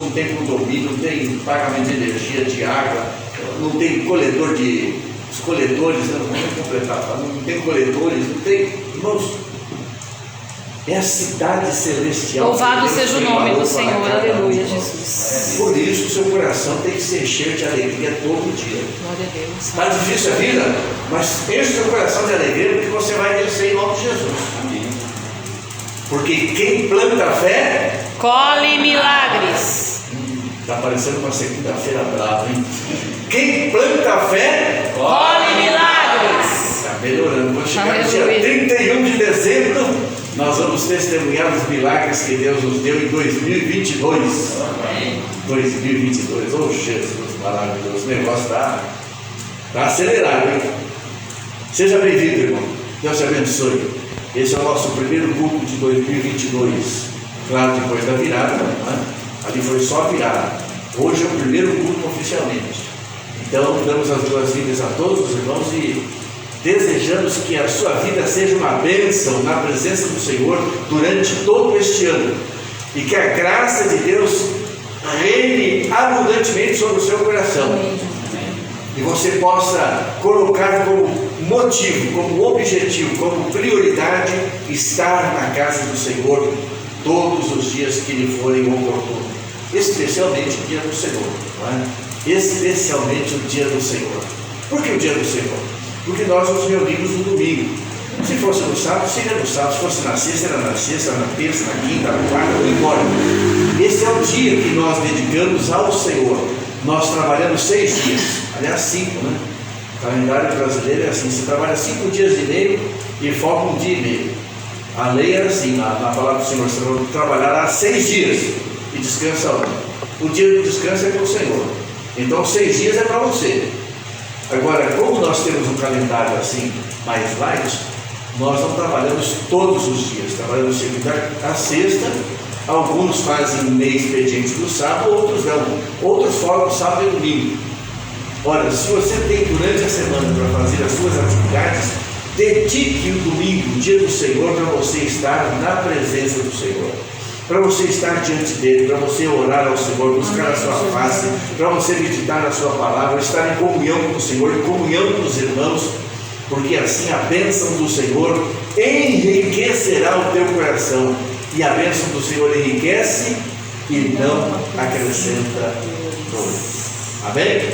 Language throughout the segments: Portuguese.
não tem condomínio, não tem pagamento de energia, de água, não tem coletor de... Os coletores, vamos completar, não tem coletores, não tem... Irmãos, é a cidade celestial. Louvado seja o nome do Senhor, aleluia, Jesus. Por isso o seu coração tem que se encher de alegria todo dia. Glória a Deus. Está difícil a vida, mas enche o seu coração de alegria, porque você vai vencer em nome de Jesus. Amém. Porque quem planta fé colhe milagres. Está parecendo uma segunda-feira brava, hein? Quem planta fé colhe milagres. Está melhorando. Quando chegar no dia 31 de dezembro, nós vamos testemunhar os milagres que Deus nos deu em 2022. Amém. 2022. Oh, Jesus, maravilhoso. O negócio está acelerado, hein? Seja bem-vindo, irmão. Deus te abençoe. Esse é o nosso primeiro culto de 2022. Claro, depois da virada, né? Ali foi só a virada. Hoje é o primeiro culto oficialmente. Então, damos as boas-vindas a todos os irmãos e desejamos que a sua vida seja uma bênção na presença do Senhor durante todo este ano. E que a graça de Deus reine abundantemente sobre o seu coração. E você possa colocar como motivo, como objetivo, como prioridade estar na casa do Senhor todos os dias que lhe forem oportunos, especialmente o dia do Senhor, não é? Especialmente o dia do Senhor. Por que o dia do Senhor? Porque nós nos reunimos no domingo. Se fosse no sábado, seria no sábado. Se fosse na sexta, era na sexta, na terça, na quinta, na quarta, não importa. Esse é o dia que nós dedicamos ao Senhor. Nós trabalhamos 6 dias, aliás 5, né? O calendário brasileiro é assim: você trabalha 5 dias e meio e folga 1 dia e meio. A lei era assim, na palavra do Senhor: você vai trabalhar 6 dias e descansa 1. O dia do descanso é para o Senhor. Então 6 dias é para você. Agora, como nós temos um calendário assim mais light, nós não trabalhamos todos os dias, trabalhamos segunda a sexta. Alguns fazem meio expediente no sábado, outros não. Outros folgam sábado e domingo. Ora, se você tem durante a semana para fazer as suas atividades, dedique o domingo, o dia do Senhor, para você estar na presença do Senhor, para você estar diante dele, para você orar ao Senhor, buscar a sua face, para você meditar na sua palavra, estar em comunhão com o Senhor, em comunhão com os irmãos, porque assim a bênção do Senhor enriquecerá o teu coração. E a bênção do Senhor enriquece e não acrescenta dor. Amém?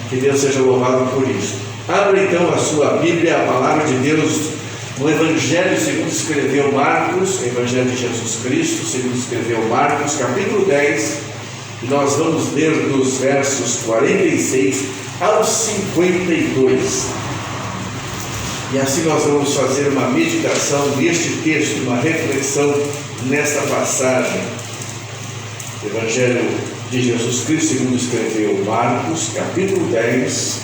Que Deus seja louvado por isso. Abra então a sua Bíblia, a palavra de Deus, no Evangelho segundo escreveu Marcos, Evangelho de Jesus Cristo, segundo escreveu Marcos, capítulo 10, e nós vamos ler dos versos 46 aos 52. E assim nós vamos fazer uma meditação neste texto, uma reflexão nesta passagem. Evangelho de Jesus Cristo, segundo escreveu Marcos, capítulo 10,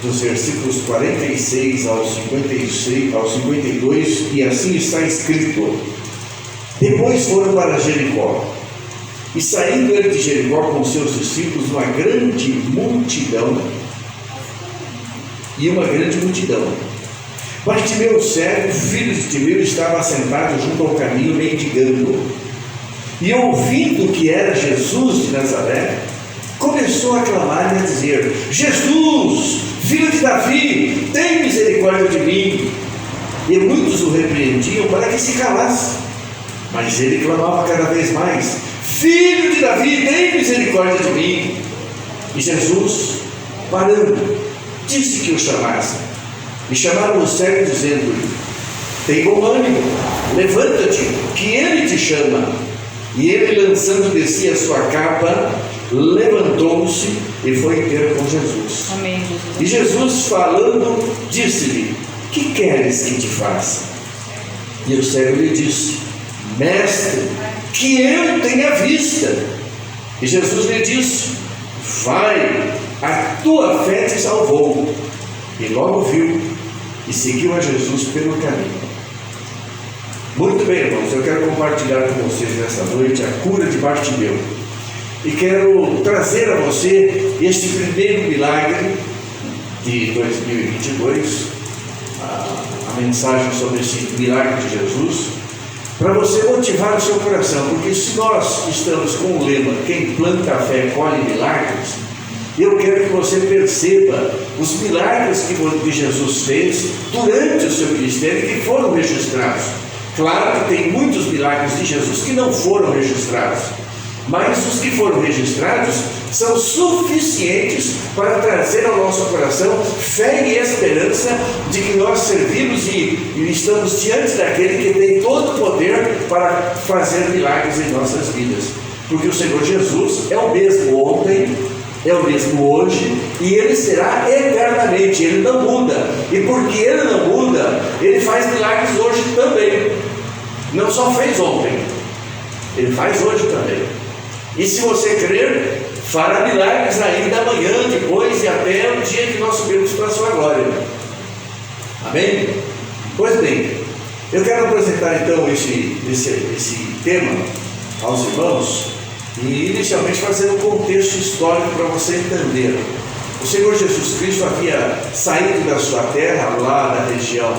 dos versículos 46 aos 52, e assim está escrito: Depois foram para Jericó, e saindo ele de Jericó com seus discípulos, uma grande multidão. Bartimeu, o cego, filho de Timeu, estava assentado junto ao caminho, mendigando. E ouvindo que era Jesus de Nazaré, começou a clamar e a dizer: Jesus, filho de Davi, tem misericórdia de mim. E muitos o repreendiam para que se calasse. Mas ele clamava cada vez mais: Filho de Davi, tem misericórdia de mim. E Jesus, parando, disse que o chamasse. E chamaram o cego, dizendo-lhe: Tem bom ânimo, levanta-te, que ele te chama. E ele, lançando de si a sua capa, levantou-se e foi ter com Jesus. Amém, Jesus. E Jesus, falando, disse-lhe: Que queres que te faça? E o cego lhe disse: Mestre, que eu tenha vista. E Jesus lhe disse: Vai, a tua fé te salvou. E logo viu e seguiu a Jesus pelo caminho. Muito bem, irmãos, eu quero compartilhar com vocês nesta noite a cura de Bartimeu. E quero trazer a você este primeiro milagre de 2022, a mensagem sobre esse milagre de Jesus. para você motivar o seu coração, porque se nós estamos com o lema quem planta a fé colhe milagres, eu quero que você perceba os milagres que Jesus fez durante o seu ministério e que foram registrados. Claro que tem muitos milagres de Jesus que não foram registrados, mas os que foram registrados são suficientes para trazer ao nosso coração fé e esperança de que nós servimos e estamos diante daquele que tem todo o poder para fazer milagres em nossas vidas. Porque o Senhor Jesus é o mesmo ontem, é o mesmo hoje, e Ele será eternamente. Ele não muda, e porque Ele não muda, Ele faz milagres hoje também. Não só fez ontem, Ele faz hoje também. E se você crer, fará milagres ainda amanhã, depois e até o dia que nós subirmos para a sua glória. Amém? Pois bem, eu quero apresentar então esse tema aos irmãos e inicialmente fazer um contexto histórico para você entender. O Senhor Jesus Cristo havia saído da sua terra, lá na região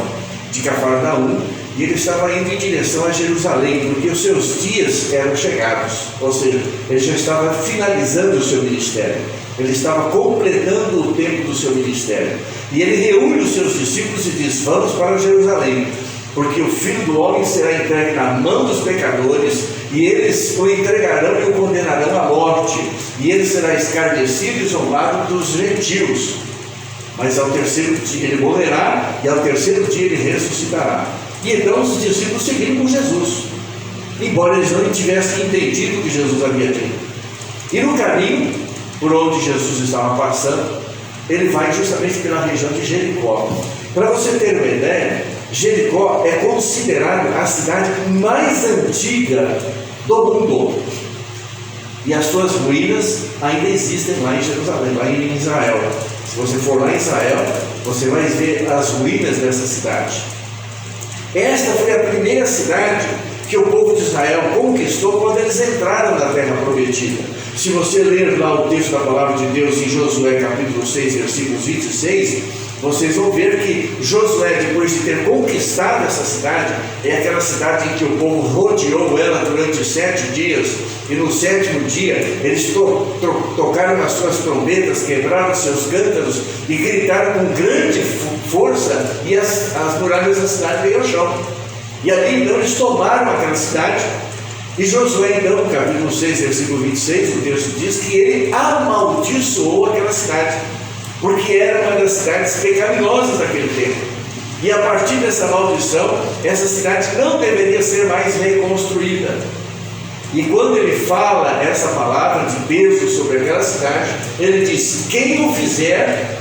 de Cafarnaum, e ele estava indo em direção a Jerusalém, porque os seus dias eram chegados, ou seja, ele já estava finalizando o seu ministério, ele estava completando o tempo do seu ministério, e ele reúne os seus discípulos e diz: vamos para Jerusalém, porque o Filho do Homem será entregue na mão dos pecadores, e eles o entregarão e o condenarão à morte, e ele será escarnecido e zombado dos gentios, mas ao terceiro dia ele morrerá, e ao terceiro dia ele ressuscitará. E então os discípulos seguiram com Jesus, embora eles não tivessem entendido o que Jesus havia dito. E no caminho por onde Jesus estava passando, ele vai justamente pela região de Jericó. Para você ter uma ideia, Jericó é considerada a cidade mais antiga do mundo, e as suas ruínas ainda existem lá em Jerusalém, lá em Israel. Se você for lá em Israel, você vai ver as ruínas dessa cidade. Esta foi a primeira cidade que o povo de Israel conquistou quando eles entraram na terra prometida. Se você ler lá o texto da palavra de Deus em Josué capítulo 6, versículos 26, vocês vão ver que Josué, depois de ter conquistado essa cidade, é aquela cidade em que o povo rodeou ela durante 7 dias, e no 7º dia eles tocaram as suas trombetas, quebraram seus cântaros e gritaram com grande força, e as muralhas da cidade veio ao chão. E ali então eles tomaram aquela cidade, e Josué então, no capítulo 6, versículo 26, o texto diz que ele amaldiçoou aquela cidade, porque era uma das cidades pecaminosas daquele tempo. E a partir dessa maldição, essa cidade não deveria ser mais reconstruída. E quando ele fala essa palavra de peso sobre aquela cidade, ele diz: quem o fizer,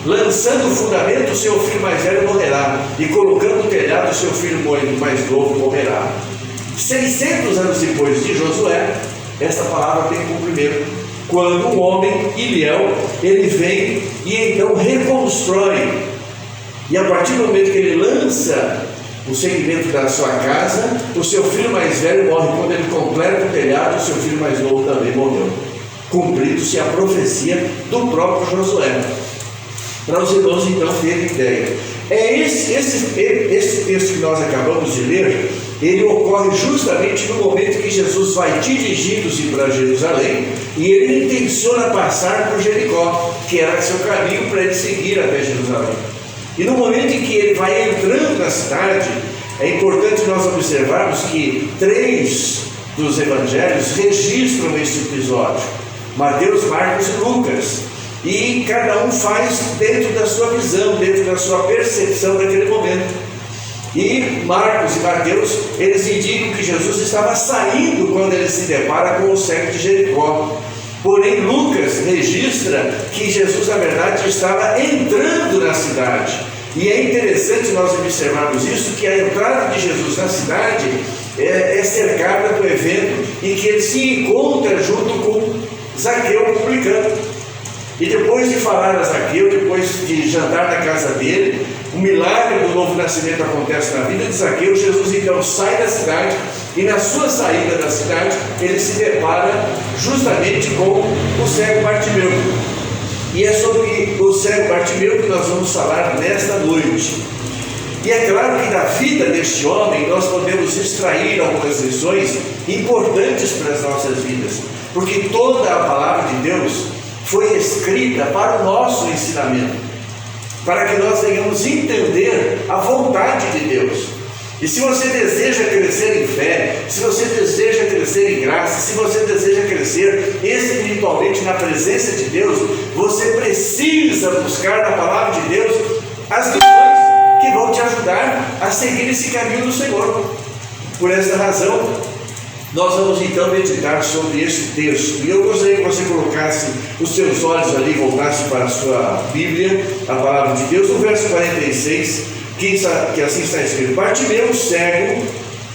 lançando o fundamento, o seu filho mais velho morrerá, e colocando o telhado, o seu filho mais novo morrerá. 600 anos depois de Josué, essa palavra tem cumprimento, quando um homem, Iliel, ele vem e então reconstrói, e a partir do momento que ele lança o segmento da sua casa, o seu filho mais velho morre. Quando ele completa o telhado, o seu filho mais novo também morreu, cumprindo-se a profecia do próprio Josué. Para os irmãos então terem ideia, esse texto que nós acabamos de ler, ele ocorre justamente no momento que Jesus vai dirigindo-se para Jerusalém, e ele intenciona passar por Jericó, que era seu caminho para ele seguir até Jerusalém. E no momento em que ele vai entrando na cidade, é importante nós observarmos que 3 dos evangelhos registram este episódio: Mateus, Marcos e Lucas. E cada um faz dentro da sua visão, dentro da sua percepção daquele momento. E Marcos e Mateus, eles indicam que Jesus estava saindo quando ele se depara com o cego de Jericó. Porém, Lucas registra que Jesus, na verdade, estava entrando na cidade. E é interessante nós observarmos isso, que a entrada de Jesus na cidade é cercada do evento em que ele se encontra junto com Zaqueu, o publicano. E depois de falar a Zaqueu, depois de jantar na casa dele, o milagre do novo nascimento acontece na vida de Zaqueu. Jesus então sai da cidade, e na sua saída da cidade, ele se depara justamente com o cego Bartimeu. E é sobre o cego Bartimeu que nós vamos falar nesta noite. E é claro que da vida deste homem nós podemos extrair algumas lições importantes para as nossas vidas, porque toda a palavra de Deus foi escrita para o nosso ensinamento, para que nós venhamos entender a vontade de Deus. E se você deseja crescer em fé, se você deseja crescer em graça, se você deseja crescer espiritualmente na presença de Deus, você precisa buscar na palavra de Deus as lições que vão te ajudar a seguir esse caminho do Senhor. Por essa razão, nós vamos então meditar sobre este texto. E eu gostaria que você colocasse os seus olhos ali, voltasse para a sua Bíblia, a palavra de Deus, no verso 46, que assim está escrito: Bartimeu, cego,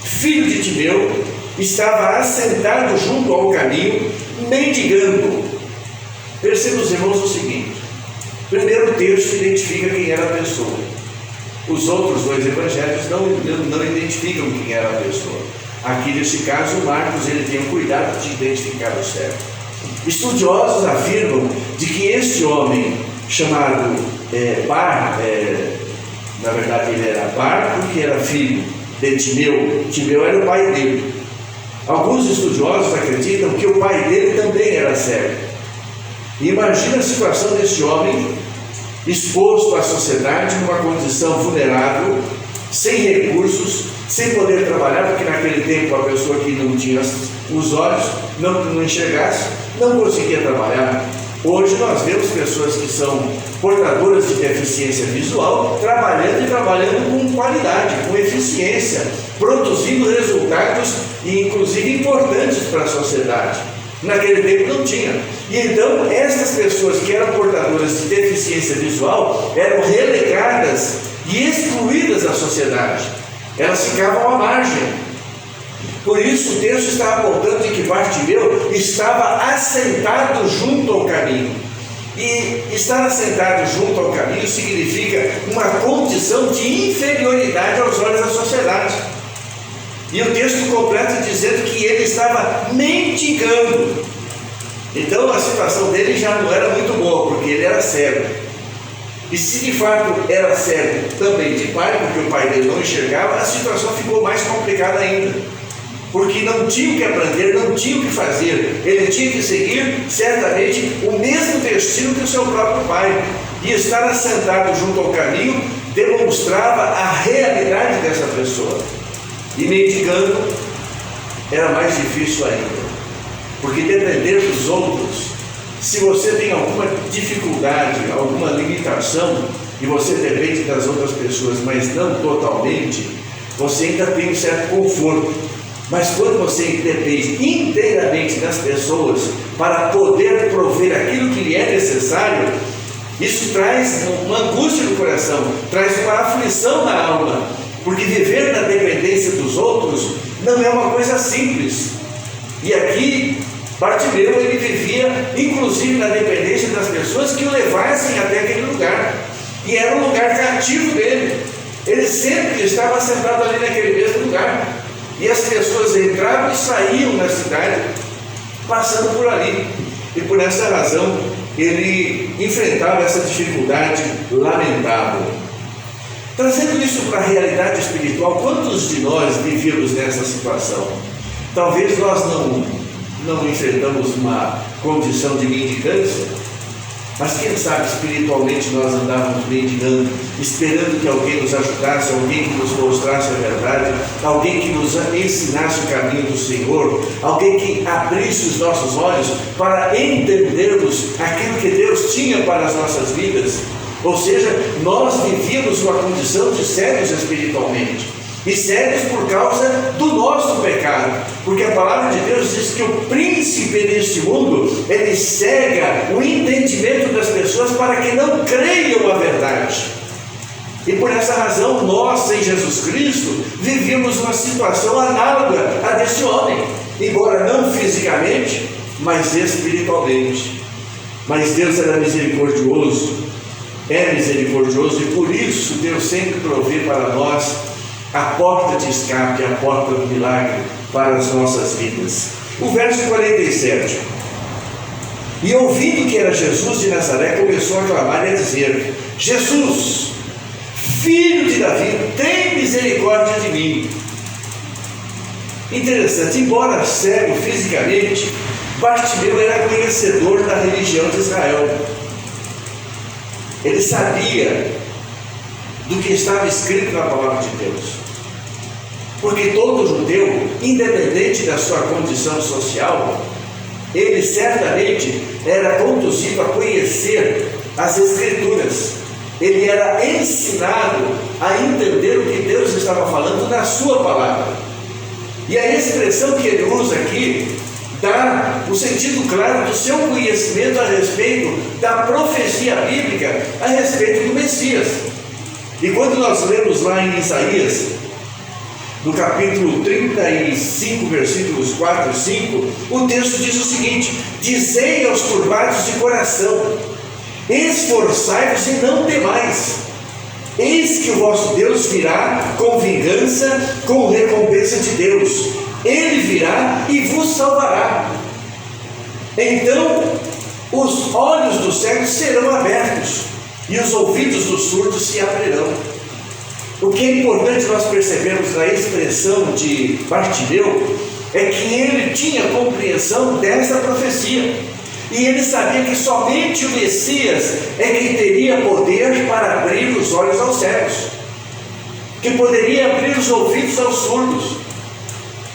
filho de Timeu, estava assentado junto ao caminho, mendigando. Perceba, os irmãos, o seguinte: primeiro o texto identifica quem era a pessoa. Os outros dois evangelhos não identificam quem era a pessoa. Aqui neste caso, Marcos ele tem o cuidado de identificar o cego. Estudiosos afirmam de que este homem chamado na verdade ele era Bar, porque era filho de Timeu. Timeu era o pai dele. Alguns estudiosos acreditam que o pai dele também era cego. E imagina a situação deste homem exposto à sociedade, numa condição vulnerável, sem recursos, sem poder trabalhar, porque naquele tempo a pessoa que não tinha os olhos, não enxergasse, não conseguia trabalhar. Hoje nós vemos pessoas que são portadoras de deficiência visual trabalhando com qualidade, com eficiência, produzindo resultados e inclusive importantes para a sociedade. Naquele tempo não tinha. E então estas pessoas que eram portadoras de deficiência visual eram relegadas e excluídas da sociedade. Elas ficavam à margem. Por isso o texto está apontando de que Bartimeu estava assentado junto ao caminho. E estar assentado junto ao caminho significa uma condição de inferioridade aos olhos da sociedade. E o texto completa dizendo que ele estava mendigando. Então a situação dele já não era muito boa, porque ele era cego. E se de fato era cego também de pai, porque o pai dele não enxergava, a situação ficou mais complicada ainda. Porque não tinha o que aprender, não tinha o que fazer. Ele tinha que seguir certamente o mesmo destino que o seu próprio pai. E estar assentado junto ao caminho demonstrava a realidade dessa pessoa. E mendigando era mais difícil ainda, porque depender dos outros, se você tem alguma dificuldade, alguma limitação, e você depende das outras pessoas, mas não totalmente, você ainda tem um certo conforto. Mas quando você depende inteiramente das pessoas para poder prover aquilo que lhe é necessário, isso traz uma angústia no coração, traz uma aflição na alma. Porque viver na dependência dos outros não é uma coisa simples. E aqui, Bartimeu, ele vivia inclusive na dependência das pessoas que o levassem até aquele lugar. E era um lugar cativo dele. Ele sempre estava sentado ali naquele mesmo lugar. E as pessoas entravam e saíam da cidade, passando por ali. E por essa razão, ele enfrentava essa dificuldade lamentável. Trazendo isso para a realidade espiritual, quantos de nós vivíamos nessa situação? Talvez nós não enfrentamos uma condição de mendicância, mas quem sabe espiritualmente nós andávamos mendigando, esperando que alguém nos ajudasse, alguém que nos mostrasse a verdade, alguém que nos ensinasse o caminho do Senhor, alguém que abrisse os nossos olhos para entendermos aquilo que Deus tinha para as nossas vidas. Ou seja, nós vivíamos uma condição de cegos espiritualmente, e cegos por causa do nosso pecado, porque a palavra de Deus diz que o príncipe deste mundo, ele cega o entendimento das pessoas para que não creiam a verdade. E por essa razão, nós, sem Jesus Cristo, vivíamos uma situação análoga a desse homem, embora não fisicamente, mas espiritualmente. Mas Deus era misericordioso, é misericordioso, e por isso Deus sempre provê para nós a porta de escape, a porta do milagre para as nossas vidas. O verso 47: E ouvindo que era Jesus de Nazaré, começou a clamar e a dizer: Jesus, filho de Davi, tem misericórdia de mim. Interessante, embora cego fisicamente, Bartimeu era conhecedor da religião de Israel. Ele sabia do que estava escrito na palavra de Deus. Porque todo judeu, independente da sua condição social, ele certamente era conduzido a conhecer as Escrituras. Ele era ensinado a entender o que Deus estava falando na sua palavra. E a expressão que ele usa aqui dá o sentido claro do seu conhecimento a respeito da profecia bíblica a respeito do Messias. E quando nós lemos lá em Isaías, no capítulo 35, versículos 4 e 5, o texto diz o seguinte: dizei aos turbados de coração, esforçai-vos e não temais, eis que o vosso Deus virá com vingança, com recompensa de Deus, ele virá e vos salvará. Então os olhos dos cegos serão abertos e os ouvidos dos surdos se abrirão. O que é importante nós percebermos na expressão de Bartimeu é que ele tinha compreensão dessa profecia. E ele sabia que somente o Messias é quem teria poder para abrir os olhos aos cegos, que poderia abrir os ouvidos aos surdos.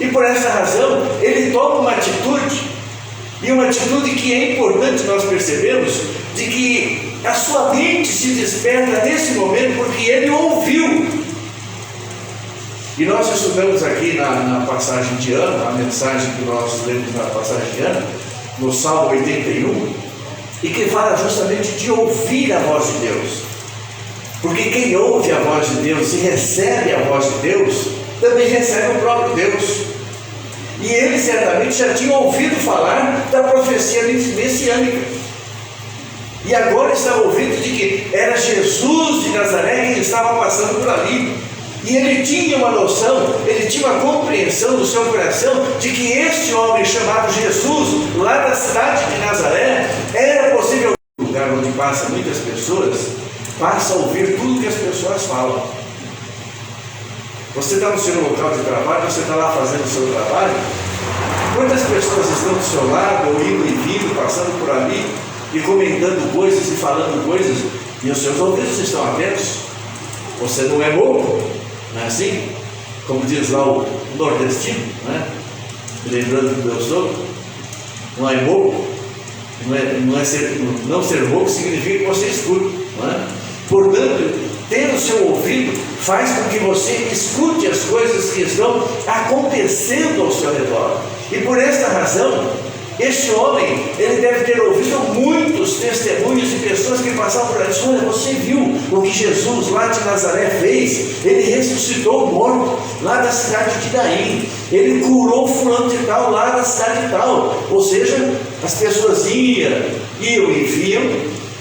E por essa razão, ele toma uma atitude, e uma atitude que é importante nós percebermos, de que a sua mente se desperta nesse momento, porque ele ouviu. E nós estudamos aqui na passagem de Ana, a mensagem que nós lemos na passagem de Ana, no Salmo 81, e que fala justamente de ouvir a voz de Deus. Porque quem ouve a voz de Deus e recebe a voz de Deus, também recebe o próprio Deus. E ele certamente já tinha ouvido falar da profecia messiânica. E agora estava ouvindo de que era Jesus de Nazaré quem estava passando por ali. E ele tinha uma noção, ele tinha uma compreensão do seu coração de que este homem chamado Jesus, lá da cidade de Nazaré, era possível, um lugar onde passa muitas pessoas, passa a ouvir tudo que as pessoas falam. Você está no seu local de trabalho, você está lá fazendo o seu trabalho, quantas pessoas estão do seu lado, ou indo e vindo, passando por ali, e comentando coisas e falando coisas, e os seus ouvidos estão atentos? Você não é bobo? Não é assim? Como diz lá o nordestino, né? Lembrando do meu sogro, não é bobo, não ser bobo significa que você escuta, não é? Portanto, ter o seu ouvido faz com que você escute as coisas que estão acontecendo ao seu redor. E por esta razão, este homem, ele deve ter ouvido muitos testemunhos de pessoas que passaram por ali. Olha, você viu o que Jesus lá de Nazaré fez? Ele ressuscitou o morto lá da cidade de Naim. Ele curou fulano de tal lá da cidade de tal. Ou seja, as pessoas iam e viam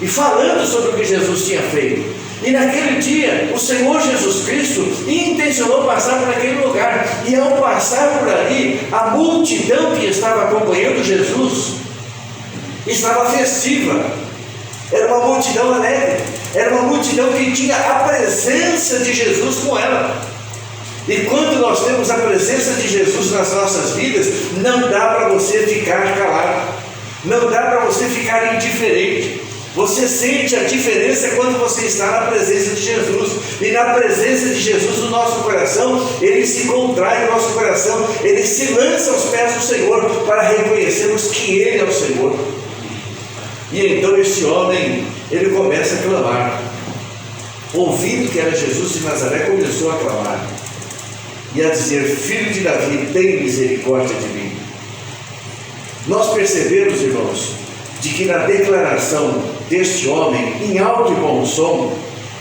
e falando sobre o que Jesus tinha feito. E naquele dia, o Senhor Jesus Cristo intencionou passar por aquele lugar. E ao passar por ali, a multidão que estava acompanhando Jesus estava festiva. Era uma multidão alegre. Era uma multidão que tinha a presença de Jesus com ela. E quando nós temos a presença de Jesus nas nossas vidas, não dá para você ficar calado. Não dá para você ficar indiferente. Você sente a diferença quando você está na presença de Jesus. E na presença de Jesus, o nosso coração, ele se contrai, o nosso coração, ele se lança aos pés do Senhor, para reconhecermos que Ele é o Senhor. E então este homem, ele começa a clamar. Ouvindo que era Jesus de Nazaré, começou a clamar e a dizer: Filho de Davi, tem misericórdia de mim. Nós percebemos, irmãos, de que na declaração deste homem, em alto e bom som,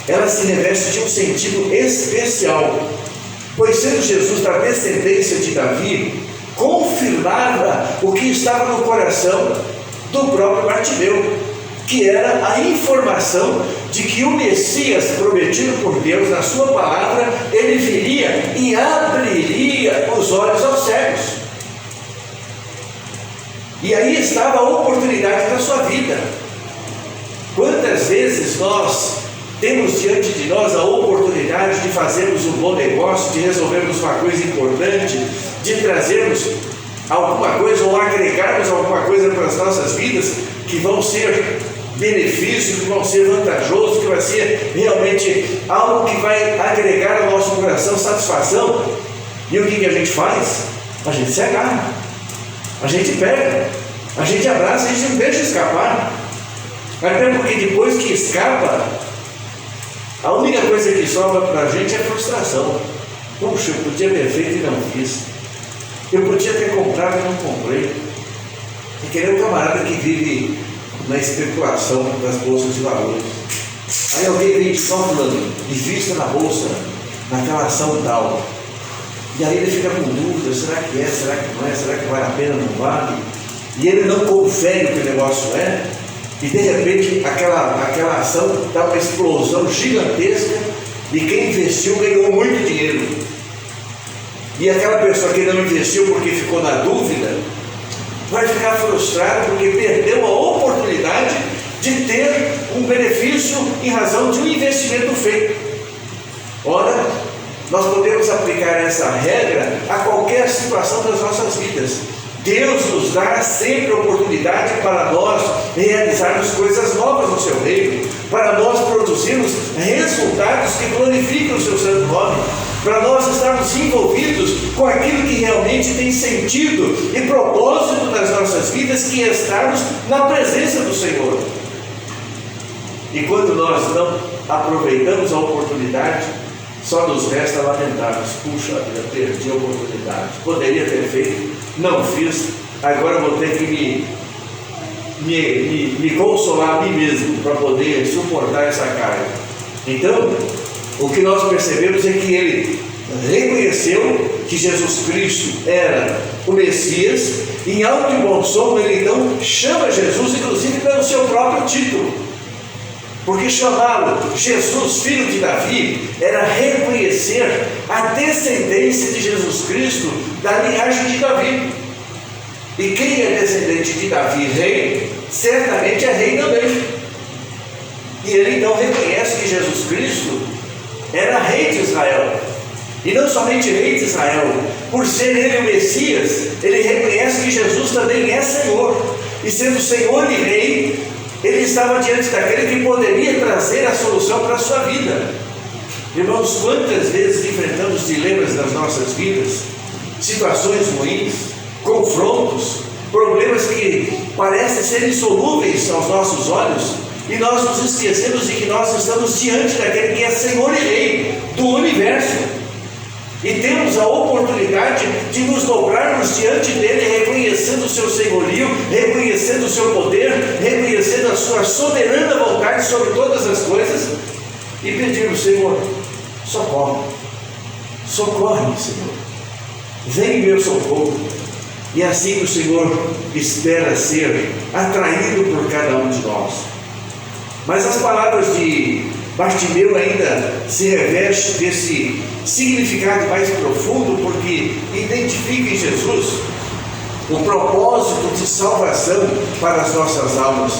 ela se reveste de um sentido especial, pois sendo Jesus da descendência de Davi, confirmava o que estava no coração do próprio Bartimeu, que era a informação de que o Messias prometido por Deus na sua palavra, ele viria e abriria os olhos aos cegos. E aí estava a oportunidade da sua vida. Quantas vezes nós temos diante de nós a oportunidade de fazermos um bom negócio, de resolvermos uma coisa importante, de trazermos alguma coisa ou agregarmos alguma coisa para as nossas vidas que vão ser benefícios, que vão ser vantajosos, que vai ser realmente algo que vai agregar ao nosso coração satisfação. E o que a gente faz? A gente se agarra, a gente pega, a gente abraça, a gente não deixa escapar. Até porque depois que escapa, a única coisa que sobra para a gente é frustração. Puxa, eu podia ter feito e não fiz. Eu podia ter comprado e não comprei. E querer um camarada que vive na especulação das bolsas de valores. Aí alguém vem de só falando, invista na bolsa, naquela ação tal. E aí ele fica com dúvida, será que é, será que não é, será que vale a pena, não vale? E ele não confere o que o negócio é, e de repente aquela ação dá uma explosão gigantesca, e quem investiu ganhou muito dinheiro. E aquela pessoa que não investiu porque ficou na dúvida, vai ficar frustrado porque perdeu a oportunidade de ter um benefício em razão de um investimento feito. Ora, nós podemos aplicar essa regra a qualquer situação das nossas vidas. Deus nos dá sempre oportunidade para nós realizarmos coisas novas no seu reino, para nós produzirmos resultados que glorificam o seu santo nome, para nós estarmos envolvidos com aquilo que realmente tem sentido e propósito nas nossas vidas, que é estarmos na presença do Senhor. E quando nós não aproveitamos a oportunidade, só nos resta lamentarmos. Puxa vida, perdi a oportunidade, poderia ter feito, não fiz, agora vou ter que me consolar a mim mesmo para poder suportar essa carga. Então, o que nós percebemos é que ele reconheceu que Jesus Cristo era o Messias, e em alto e bom som ele então chama Jesus, inclusive pelo seu próprio título. Porque chamá-lo Jesus, filho de Davi, era reconhecer a descendência de Jesus Cristo da linhagem de Davi. E quem é descendente de Davi, rei, certamente é rei também. E ele então reconhece que Jesus Cristo era rei de Israel. E não somente rei de Israel, por ser ele o Messias, ele reconhece que Jesus também é Senhor. E sendo Senhor e rei, ele estava diante daquele que poderia trazer a solução para a sua vida. Irmãos, quantas vezes enfrentamos dilemas nas nossas vidas, situações ruins, confrontos, problemas que parecem ser insolúveis aos nossos olhos, e nós nos esquecemos de que nós estamos diante daquele que é Senhor e Rei do universo. E temos a oportunidade de nos dobrarmos diante dele, reconhecendo o seu senhorio, reconhecendo o seu poder, reconhecendo a sua soberana vontade sobre todas as coisas, e pedirmos: Senhor, socorre, socorre-me, Senhor, vem em meu socorro. E assim o Senhor espera ser atraído por cada um de nós. Mas as palavras de Bartimeu ainda se reveste desse significado mais profundo, porque identifica em Jesus o propósito de salvação para as nossas almas.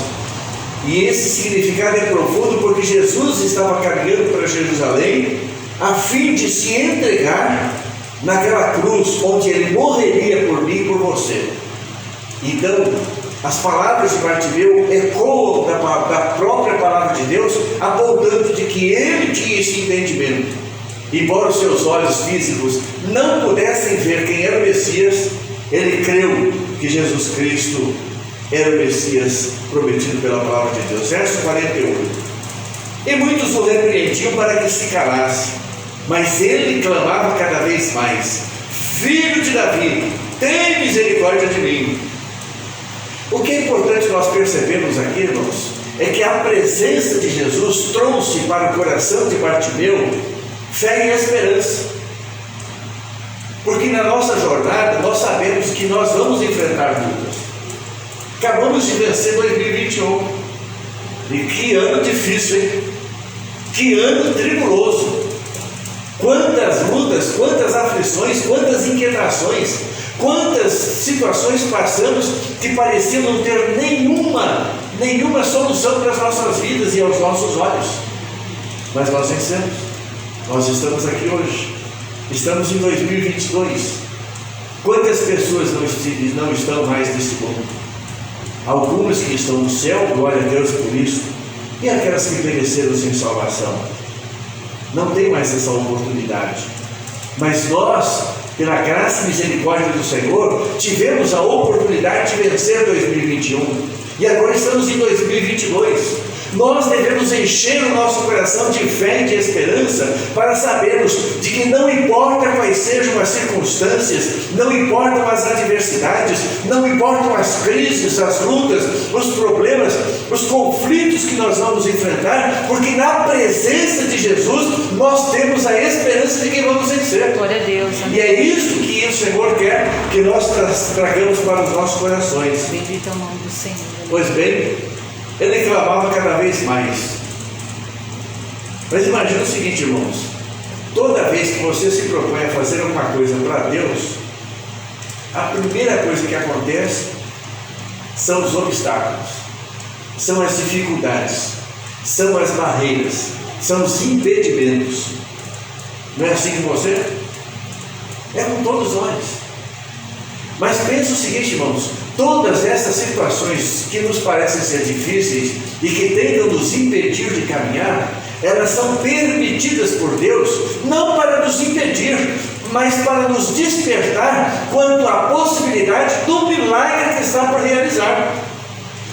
E esse significado é profundo porque Jesus estava caminhando para Jerusalém a fim de se entregar naquela cruz onde ele morreria por mim e por você. Então, as palavras de Bartimeu ecoam da própria palavra de Deus, apontando de que ele tinha esse entendimento. Embora os seus olhos físicos não pudessem ver quem era o Messias, ele creu que Jesus Cristo era o Messias prometido pela palavra de Deus. Verso 48. E muitos o repreendiam para que se calasse, mas ele clamava cada vez mais: Filho de Davi, tem misericórdia de mim. O que é importante nós percebemos aqui, irmãos, é que a presença de Jesus trouxe para o coração de Bartimeu fé e esperança. Porque na nossa jornada nós sabemos que nós vamos enfrentar lutas. Acabamos de vencer 2021. E que ano difícil, hein? Que ano tribuloso. Quantas lutas, quantas aflições, quantas inquietações, quantas situações passamos que pareciam não ter nenhuma solução para as nossas vidas e aos nossos olhos. Mas nós vencemos. Nós estamos aqui hoje. Estamos em 2022. Quantas pessoas não estão mais nesse mundo? Algumas que estão no céu, glória a Deus por isso. E aquelas que pereceram sem salvação? Não tem mais essa oportunidade. Mas nós, pela graça e misericórdia do Senhor, tivemos a oportunidade de vencer 2021. E agora estamos em 2022. Nós devemos encher o nosso coração de fé e de esperança para sabermos de que não importa quais sejam as circunstâncias, não importam as adversidades, não importam as crises, as lutas, os problemas, os conflitos que nós vamos enfrentar, porque na presença de Jesus nós temos a esperança de que vamos vencer. Glória a Deus. E é isso que o Senhor quer que nós tragamos para os nossos corações. Bendito é o nome do Senhor. Pois bem, ele clamava cada vez mais. Mas imagina o seguinte, irmãos: toda vez que você se propõe a fazer alguma coisa para Deus, a primeira coisa que acontece são os obstáculos, são as dificuldades, são as barreiras, são os impedimentos. Não é assim com você? É com todos nós. Mas pense o seguinte, irmãos: todas essas situações que nos parecem ser difíceis e que tentam nos impedir de caminhar, elas são permitidas por Deus, não para nos impedir, mas para nos despertar quanto à possibilidade do milagre que está por realizar.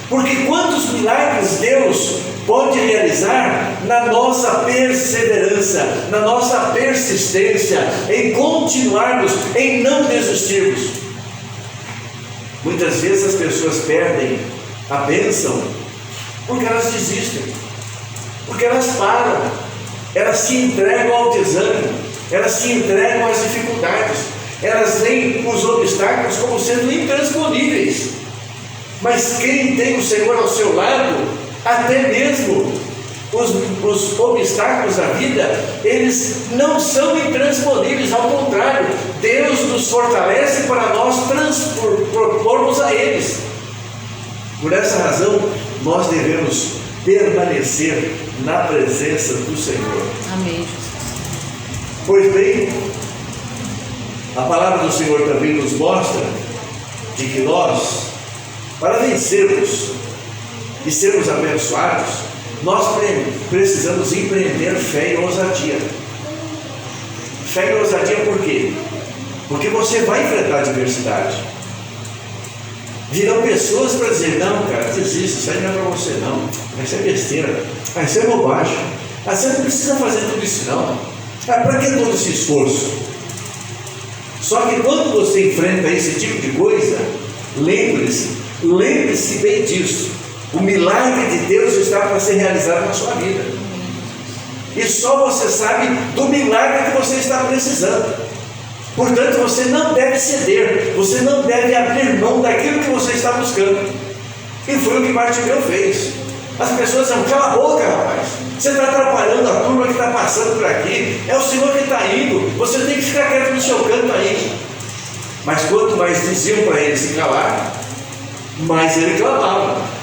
Porque quantos milagres Deus pode realizar na nossa perseverança, na nossa persistência, em continuarmos, em não desistirmos. Muitas vezes as pessoas perdem a bênção porque elas desistem, porque elas param, elas se entregam ao desânimo, elas se entregam às dificuldades, elas veem os obstáculos como sendo intransponíveis. Mas quem tem o Senhor ao seu lado, até mesmo os obstáculos da vida, eles não são intransponíveis, ao contrário, Deus nos fortalece para nós transpormos a eles. Por essa razão, nós devemos permanecer na presença do Senhor. Amém, Jesus. Pois bem, a palavra do Senhor também nos mostra de que nós, para vencermos e sermos abençoados, nós precisamos empreender fé e ousadia. Fé e ousadia por quê? Porque você vai enfrentar a adversidade. Virão pessoas para dizer: não, cara, desista, isso aí não é para você não. Isso é besteira, isso é bobagem. Você não precisa fazer tudo isso não. Para que todo esse esforço? Só que quando você enfrenta esse tipo de coisa, lembre-se bem disso. O milagre de Deus está para ser realizado na sua vida. E só você sabe do milagre que você está precisando. Portanto, você não deve ceder, você não deve abrir mão daquilo que você está buscando. E foi o que Bartimeu fez. As pessoas dizem: cala a boca, rapaz, você está atrapalhando a turma que está passando por aqui, é o Senhor que está indo, você tem que ficar quieto no seu canto aí. Mas quanto mais diziam para ele se calar, mais ele clamava.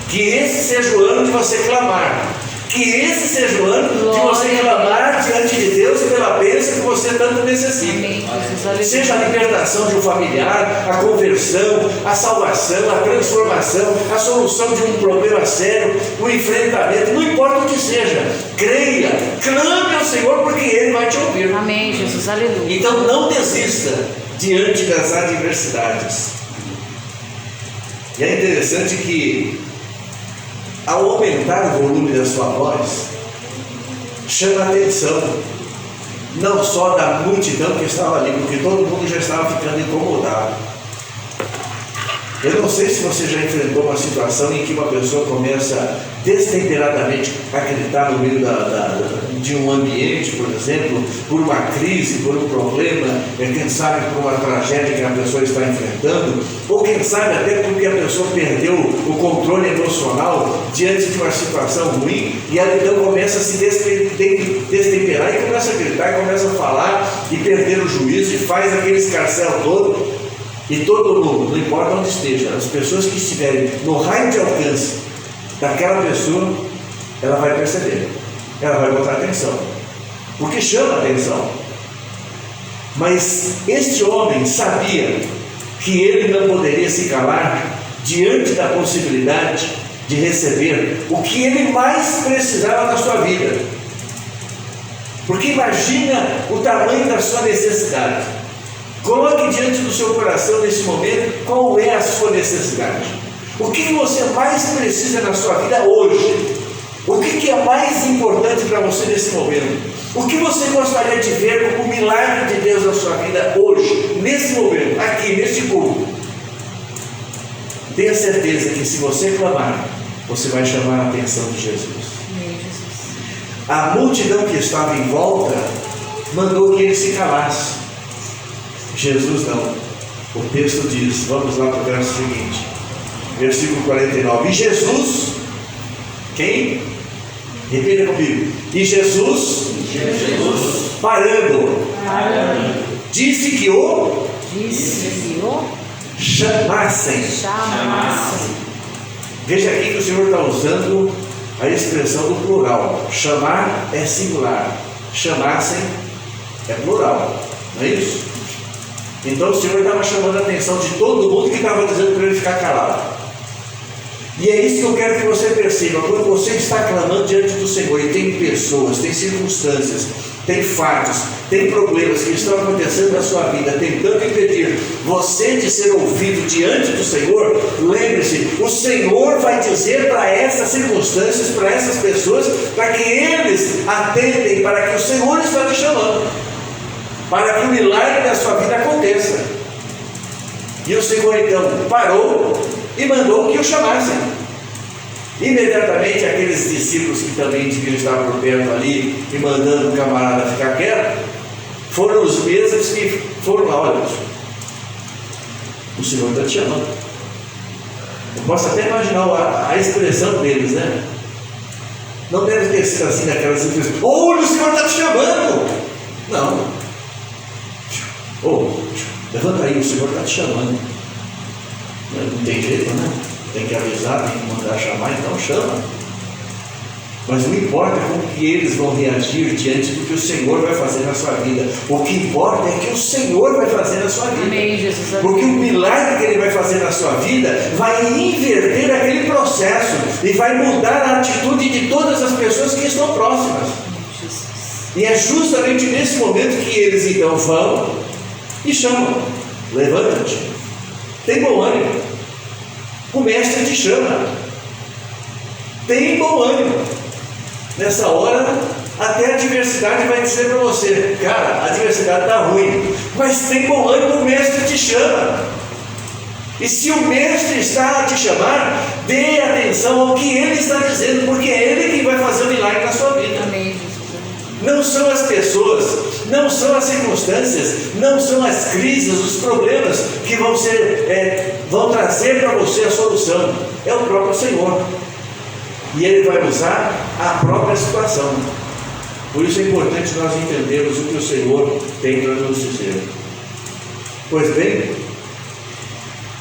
Que esse seja o ano de você clamar. Que esse seja o ano de você clamar diante de Deus pela bênção que você tanto necessita. Amém, Jesus. Seja a libertação de um familiar, a conversão, a salvação, a transformação, a solução de um problema sério, o enfrentamento, não importa o que seja. Creia, clame ao Senhor, porque Ele vai te ouvir. Amém, Jesus. Aleluia. Então não desista diante das adversidades. E é interessante que, ao aumentar o volume da sua voz, chama a atenção não só da multidão que estava ali, porque todo mundo já estava ficando incomodado. Eu não sei se você já enfrentou uma situação em que uma pessoa começa destemperadamente a gritar no meio de um ambiente, por exemplo, por uma crise, por um problema, quem sabe por uma tragédia que a pessoa está enfrentando, ou quem sabe até porque a pessoa perdeu o controle emocional diante de uma situação ruim, e ela então começa a se destemperar e começa a gritar, e começa a falar e perder o juízo, e faz aquele escarcéu todo. E todo mundo, não importa onde esteja, as pessoas que estiverem no raio de alcance daquela pessoa, ela vai perceber. ela vai botar atenção, porque chama atenção. Mas este homem sabia que ele não poderia se calar diante da possibilidade de receber o que ele mais precisava na sua vida. Porque imagina o tamanho da sua necessidade. Coloque diante do seu coração nesse momento qual é a sua necessidade. O que você mais precisa na sua vida hoje? O que é mais importante para você nesse momento? O que você gostaria de ver como milagre de Deus na sua vida hoje, nesse momento, aqui, nesse culto? Tenha certeza que se você clamar, você vai chamar a atenção de Jesus. A multidão que estava em volta mandou que ele se calasse. Jesus não. O texto diz, vamos lá para o verso seguinte, versículo 49. E Jesus, quem? Repita comigo. E Jesus parando, disse que o chamassem. Veja aqui que o Senhor está usando a expressão do plural. Chamar é singular, chamassem é plural, não é isso? Então o Senhor estava chamando a atenção de todo mundo que estava dizendo para ele ficar calado. E é isso que eu quero que você perceba. Quando você está clamando diante do Senhor, e tem pessoas, tem circunstâncias, tem fatos, tem problemas que estão acontecendo na sua vida, tentando impedir você de ser ouvido diante do Senhor, lembre-se, o Senhor vai dizer para essas circunstâncias, para essas pessoas, para que eles atendem, para que o Senhor está te chamando, para que o milagre da sua vida aconteça. E o Senhor então parou e mandou que o chamassem. Imediatamente aqueles discípulos que também deviam estar por perto ali e mandando o camarada ficar quieto, foram os mesmos que foram lá. Olha, o Senhor está te chamando. Eu posso até imaginar a expressão deles, né? Não deve ter sido assim daquelas expressões: olha, o Senhor está te chamando. Não. Levanta aí, o Senhor está te chamando. Não tem jeito, né? Tem que avisar, tem que mandar chamar, então chama. Mas não importa como que eles vão reagir diante do que o Senhor vai fazer na sua vida. O que importa é que o Senhor vai fazer na sua vida. Amém, Jesus. Porque o milagre que Ele vai fazer na sua vida vai inverter aquele processo e vai mudar a atitude de todas as pessoas que estão próximas. E é justamente nesse momento que eles então vão e chamam: levanta-te, tem bom ânimo, o mestre te chama, tem bom ânimo. Nessa hora, até a adversidade vai dizer para você: cara, a adversidade está ruim, mas tem bom ânimo, o mestre te chama. E se o mestre está a te chamar, dê atenção ao que ele está dizendo, porque é ele quem vai fazer o milagre na sua vida. Amém. Não são as pessoas, não são as circunstâncias, não são as crises, os problemas que vão trazer para você a solução. É o próprio Senhor. E Ele vai usar a própria situação. Por isso é importante nós entendermos o que o Senhor tem para nos dizer. Pois bem,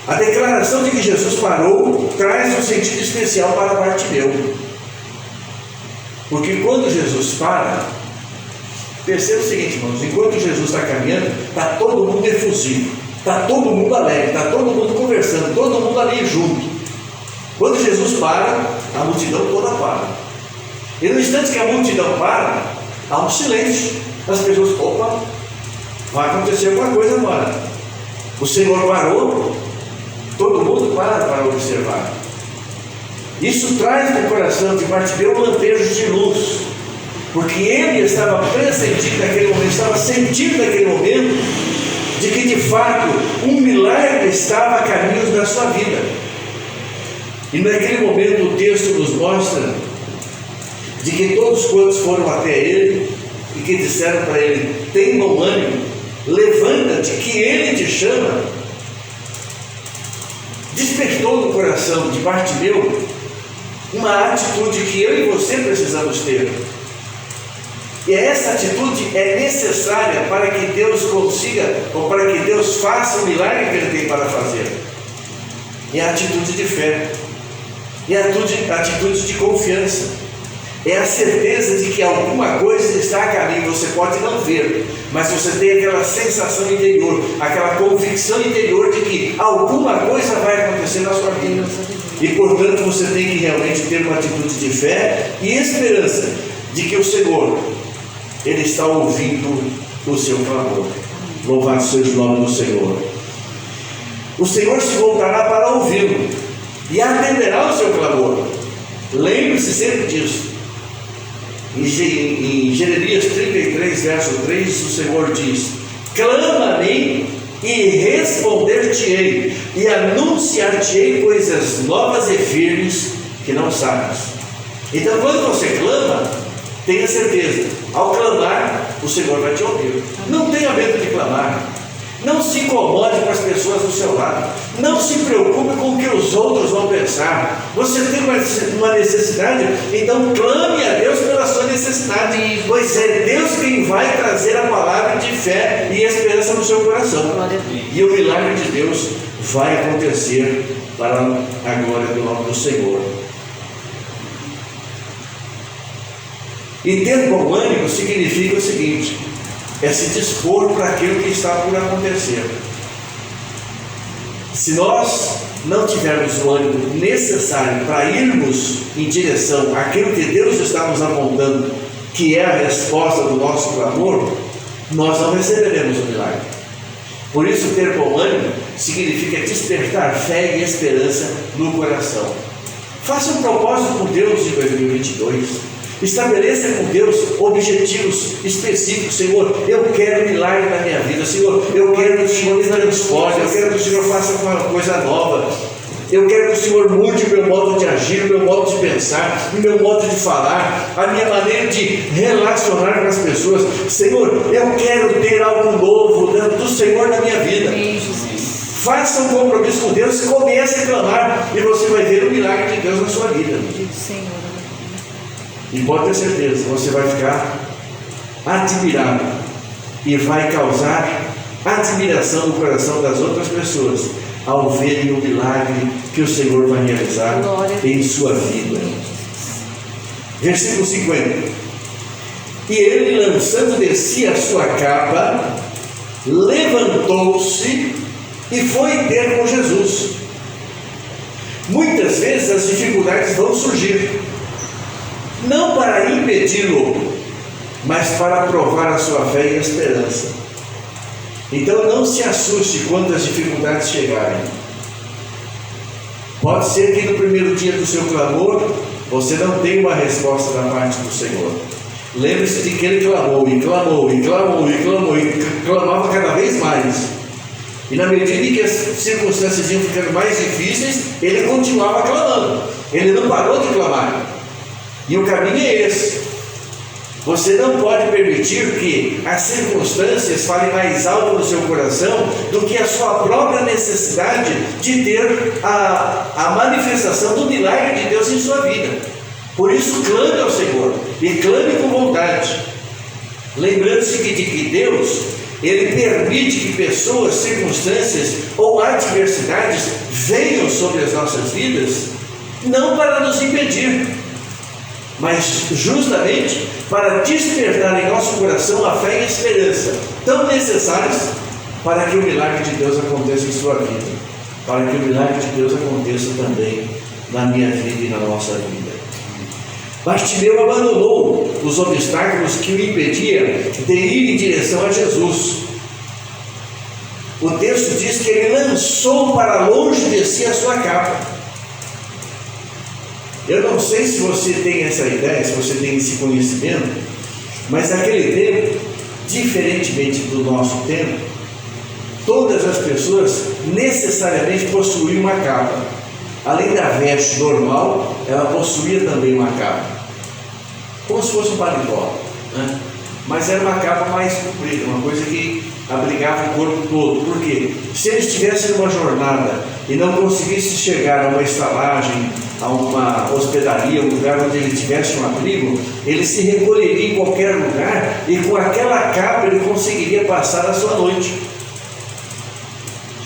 a declaração de que Jesus parou traz um sentido especial para Bartimeu. Porque quando Jesus para, perceba o seguinte, irmãos: enquanto Jesus está caminhando, está todo mundo efusivo, está todo mundo alegre, está todo mundo conversando, todo mundo ali junto. Quando Jesus para, a multidão toda para. E no instante que a multidão para, há um silêncio. As pessoas: opa, vai acontecer alguma coisa agora. O Senhor parou, todo mundo para observar. Isso traz no coração de Bartimeu lampejos de luz, porque ele estava pressentindo naquele momento, estava sentindo naquele momento de que de fato um milagre estava a caminho da sua vida. E naquele momento o texto nos mostra de que todos quantos foram até ele e que disseram para ele: tem bom ânimo, levanta-te, que ele te chama, despertou no coração de Bartimeu uma atitude que eu e você precisamos ter. E essa atitude é necessária para que Deus consiga, ou para que Deus faça o milagre que Ele tem para fazer. É a atitude de fé, é a atitude de confiança, é a certeza de que alguma coisa está a caminho. Você pode não ver, mas você tem aquela sensação interior, aquela convicção interior de que alguma coisa vai acontecer na sua vida. E portanto você tem que realmente ter uma atitude de fé e esperança de que o Senhor, Ele está ouvindo o seu clamor. Louvado seja o nome do Senhor. O Senhor se voltará para ouvi-lo e atenderá o seu clamor. Lembre-se sempre disso. Em Jeremias 33, verso 3, o Senhor diz: clama a mim e responder-te-ei, e anunciar-te-ei coisas novas e firmes que não sabes. Então, quando você clama, tenha certeza, ao clamar, o Senhor vai te ouvir. Não tenha medo de clamar. Não se incomode com as pessoas do seu lado. Não se preocupe com o que os outros vão pensar. Você tem uma necessidade, então clame a Deus pela sua necessidade, pois é Deus quem vai trazer a palavra de fé e esperança no seu coração. E o milagre de Deus vai acontecer para a glória do nome do Senhor. E ter bom ânimo significa o seguinte: é se dispor para aquilo que está por acontecer. Se nós não tivermos o ânimo necessário para irmos em direção àquilo que Deus está nos apontando, que é a resposta do nosso clamor, nós não receberemos o milagre. Por isso, ter bom ânimo significa despertar fé e esperança no coração. Faça um propósito com Deus em 2022. Estabeleça com Deus objetivos específicos. Senhor, eu quero milagre na minha vida. Senhor, eu quero que o Senhor me transporte. Eu quero que o Senhor faça uma coisa nova. Eu quero que o Senhor mude o meu modo de agir, o meu modo de pensar, o meu modo de falar, a minha maneira de relacionar com as pessoas. Senhor, eu quero ter algo novo do Senhor na minha vida. Faça um compromisso com Deus e comece a clamar, e você vai ver o milagre de Deus na sua vida. E pode ter certeza, você vai ficar admirado e vai causar admiração no coração das outras pessoas ao verem o milagre que o Senhor vai realizar em sua vida. Versículo 50. E ele, lançando de si a sua capa, levantou-se e foi ter com Jesus. Muitas vezes as dificuldades vão surgir, não para impedi-lo, mas para provar a sua fé e a esperança. Então não se assuste quando as dificuldades chegarem. Pode ser que no primeiro dia do seu clamor você não tenha uma resposta da parte do Senhor. Lembre-se de que ele clamou, e clamou, e clamou, e clamou, e clamava cada vez mais. E na medida em que as circunstâncias iam ficando mais difíceis, ele continuava clamando. Ele não parou de clamar. E o caminho é esse. Você não pode permitir que as circunstâncias falem mais alto no seu coração do que a sua própria necessidade de ter a manifestação do milagre de Deus em sua vida. Por isso, clame ao Senhor e clame com vontade. Lembrando-se de que Deus, Ele permite que pessoas, circunstâncias ou adversidades venham sobre as nossas vidas, não para nos impedir, mas justamente para despertar em nosso coração a fé e a esperança, tão necessárias para que o milagre de Deus aconteça em sua vida, para que o milagre de Deus aconteça também na minha vida e na nossa vida. Bartimeu abandonou os obstáculos que o impediam de ir em direção a Jesus. O texto diz que ele lançou para longe de si a sua capa. Eu não sei se você tem essa ideia, se você tem esse conhecimento, mas naquele tempo, diferentemente do nosso tempo, todas as pessoas necessariamente possuíam uma capa. Além da veste normal, ela possuía também uma capa, como se fosse um paletó, né? Mas era uma capa mais comprida, uma coisa que abrigava o corpo todo. Por quê? Se ele estivesse numa jornada e não conseguisse chegar a uma estalagem, a uma hospedaria, um lugar onde ele tivesse um abrigo, ele se recolheria em qualquer lugar e com aquela capa ele conseguiria passar a sua noite.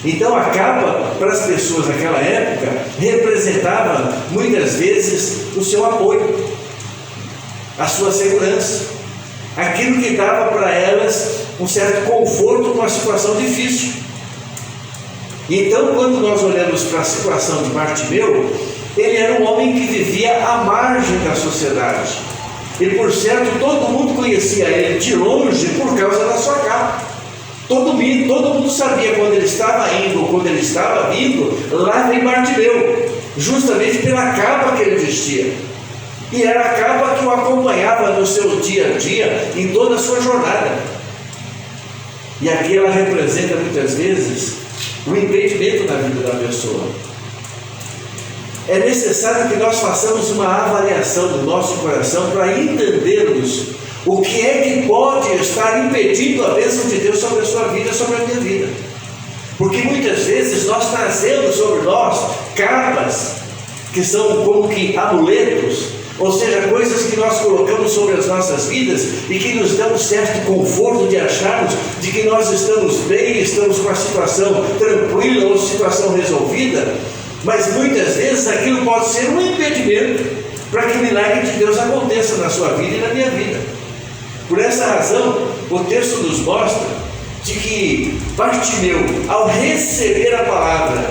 Então a capa, para as pessoas naquela época, representava muitas vezes o seu apoio. a sua segurança, aquilo que dava para elas um certo conforto numa situação difícil. Então, quando nós olhamos para a situação de Bartimeu, ele era um homem que vivia à margem da sociedade. E por certo, todo mundo conhecia ele de longe por causa da sua capa. Todo mundo sabia quando ele estava indo ou quando ele estava vindo, lá vem Bartimeu, justamente pela capa que ele vestia. E era a capa que o acompanhava no seu dia a dia, em toda a sua jornada. E aqui ela representa muitas vezes o impedimento na vida da pessoa. É necessário que nós façamos uma avaliação do nosso coração para entendermos o que é que pode estar impedindo a bênção de Deus sobre a sua vida, sobre a minha vida. Porque muitas vezes nós trazemos sobre nós capas que são como que amuletos, ou seja, coisas que nós colocamos sobre as nossas vidas e que nos dão um certo conforto de acharmos de que nós estamos bem, estamos com a situação tranquila ou situação resolvida, mas muitas vezes aquilo pode ser um impedimento para que o milagre de Deus aconteça na sua vida e na minha vida. Por essa razão, o texto nos mostra de que Bartimeu, ao receber a palavra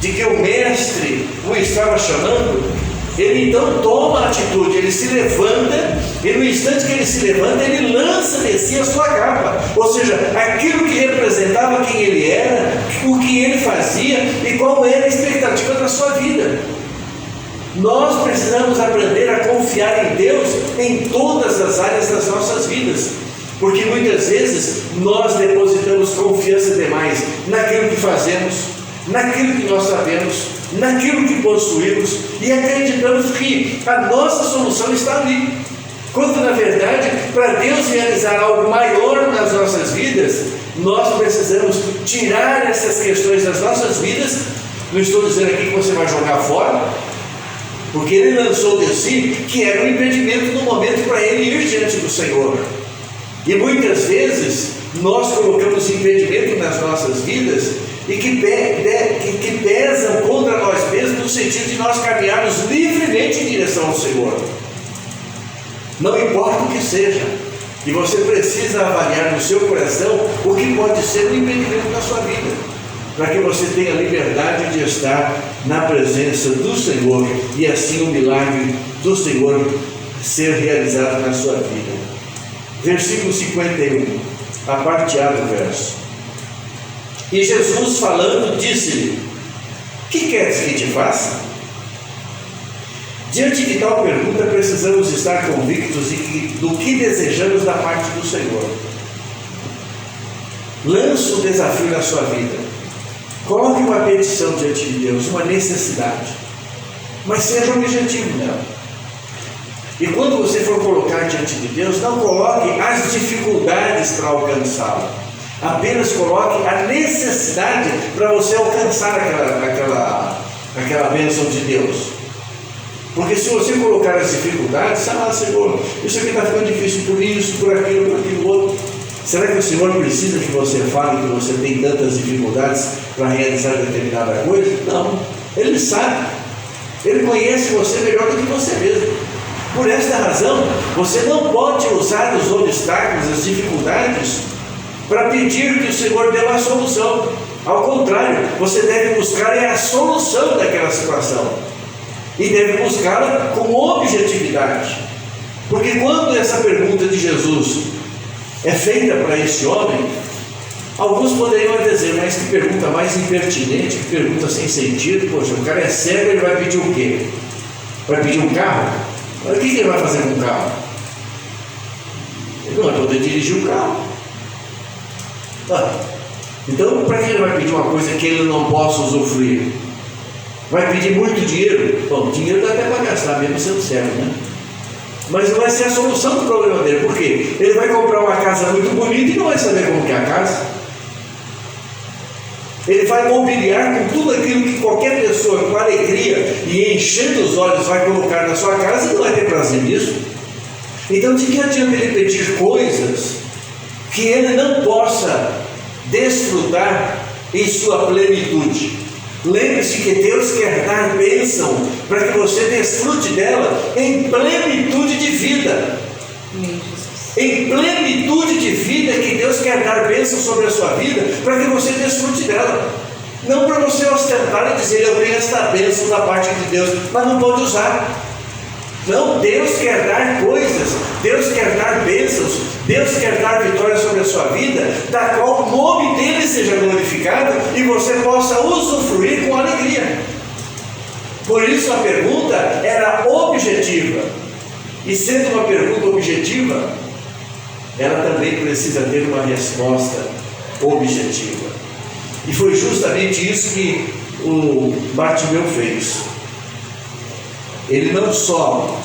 de que o mestre o estava chamando, ele então toma a atitude, ele se levanta, e no instante que ele se levanta, ele lança de si a sua capa, ou seja, aquilo que representava quem ele era, o que ele fazia e qual era a expectativa da sua vida. Nós precisamos aprender a confiar em Deus em todas as áreas das nossas vidas, porque muitas vezes nós depositamos confiança demais naquilo que fazemos, naquilo que nós sabemos, naquilo que possuímos, e acreditamos que a nossa solução está ali, quando na verdade, para Deus realizar algo maior nas nossas vidas, nós precisamos tirar essas questões das nossas vidas. Não estou dizendo aqui que você vai jogar fora, porque ele lançou de si que era um impedimento no momento para ele ir diante do Senhor. E muitas vezes nós colocamos impedimento nas nossas vidas e que pesam contra nós mesmos, no sentido de nós caminharmos livremente em direção ao Senhor. Não importa o que seja, e você precisa avaliar no seu coração o que pode ser um impedimento na sua vida, para que você tenha liberdade de estar na presença do Senhor e assim o milagre do Senhor ser realizado na sua vida. Versículo 51, a parte A do verso. E Jesus falando, disse-lhe: que queres que te faça? Diante de tal pergunta, precisamos estar convictos do que desejamos da parte do Senhor. Lança o desafio na sua vida. Coloque uma petição diante de Deus, uma necessidade, mas seja objetivo nela. E quando você for colocar diante de Deus, não coloque as dificuldades para alcançá-la. Apenas coloque a necessidade para você alcançar aquela bênção de Deus. Porque se você colocar as dificuldades, Senhor, isso aqui está ficando difícil por isso, por aquilo outro. Será que o Senhor precisa que você fale que você tem tantas dificuldades para realizar determinada coisa? Não. Ele sabe. Ele conhece você melhor do que você mesmo. Por esta razão, você não pode usar os obstáculos, as dificuldades, para pedir que o Senhor dê uma solução. Ao contrário, você deve buscar a solução daquela situação. E deve buscá-la com objetividade. Porque quando essa pergunta de Jesus é feita para esse homem, alguns poderiam dizer: mas que pergunta mais impertinente, que pergunta sem sentido. Poxa, o cara é cego, ele vai pedir o quê? Vai pedir um carro? Mas o que ele vai fazer com o carro? Ele não vai poder dirigir o carro. Então, para que ele vai pedir uma coisa que ele não possa usufruir? Vai pedir muito dinheiro? Bom, dinheiro dá até para gastar, mesmo sendo cego, né? Mas não vai ser a solução do problema dele. Por quê? Ele vai comprar uma casa muito bonita e não vai saber como que é a casa. Ele vai mobiliar com tudo aquilo que qualquer pessoa com alegria e enchendo os olhos vai colocar na sua casa e não vai ter prazer nisso. Então, de que adianta ele pedir coisas que ele não possa desfrutar em sua plenitude? Lembre-se que Deus quer dar bênção para que você desfrute dela em plenitude de vida. Amém, Jesus. Em plenitude de vida que Deus quer dar bênção sobre a sua vida para que você desfrute dela. Não para você ostentar e dizer: eu tenho esta bênção da parte de Deus, mas não pode usar. Não, Deus quer dar coisas, Deus quer dar bênçãos, Deus quer dar vitória sobre a sua vida, da qual o nome dele seja glorificado e você possa usufruir com alegria. Por isso a pergunta era objetiva, e sendo uma pergunta objetiva, ela também precisa ter uma resposta objetiva. E foi justamente isso que o Bartimeu fez. Ele não só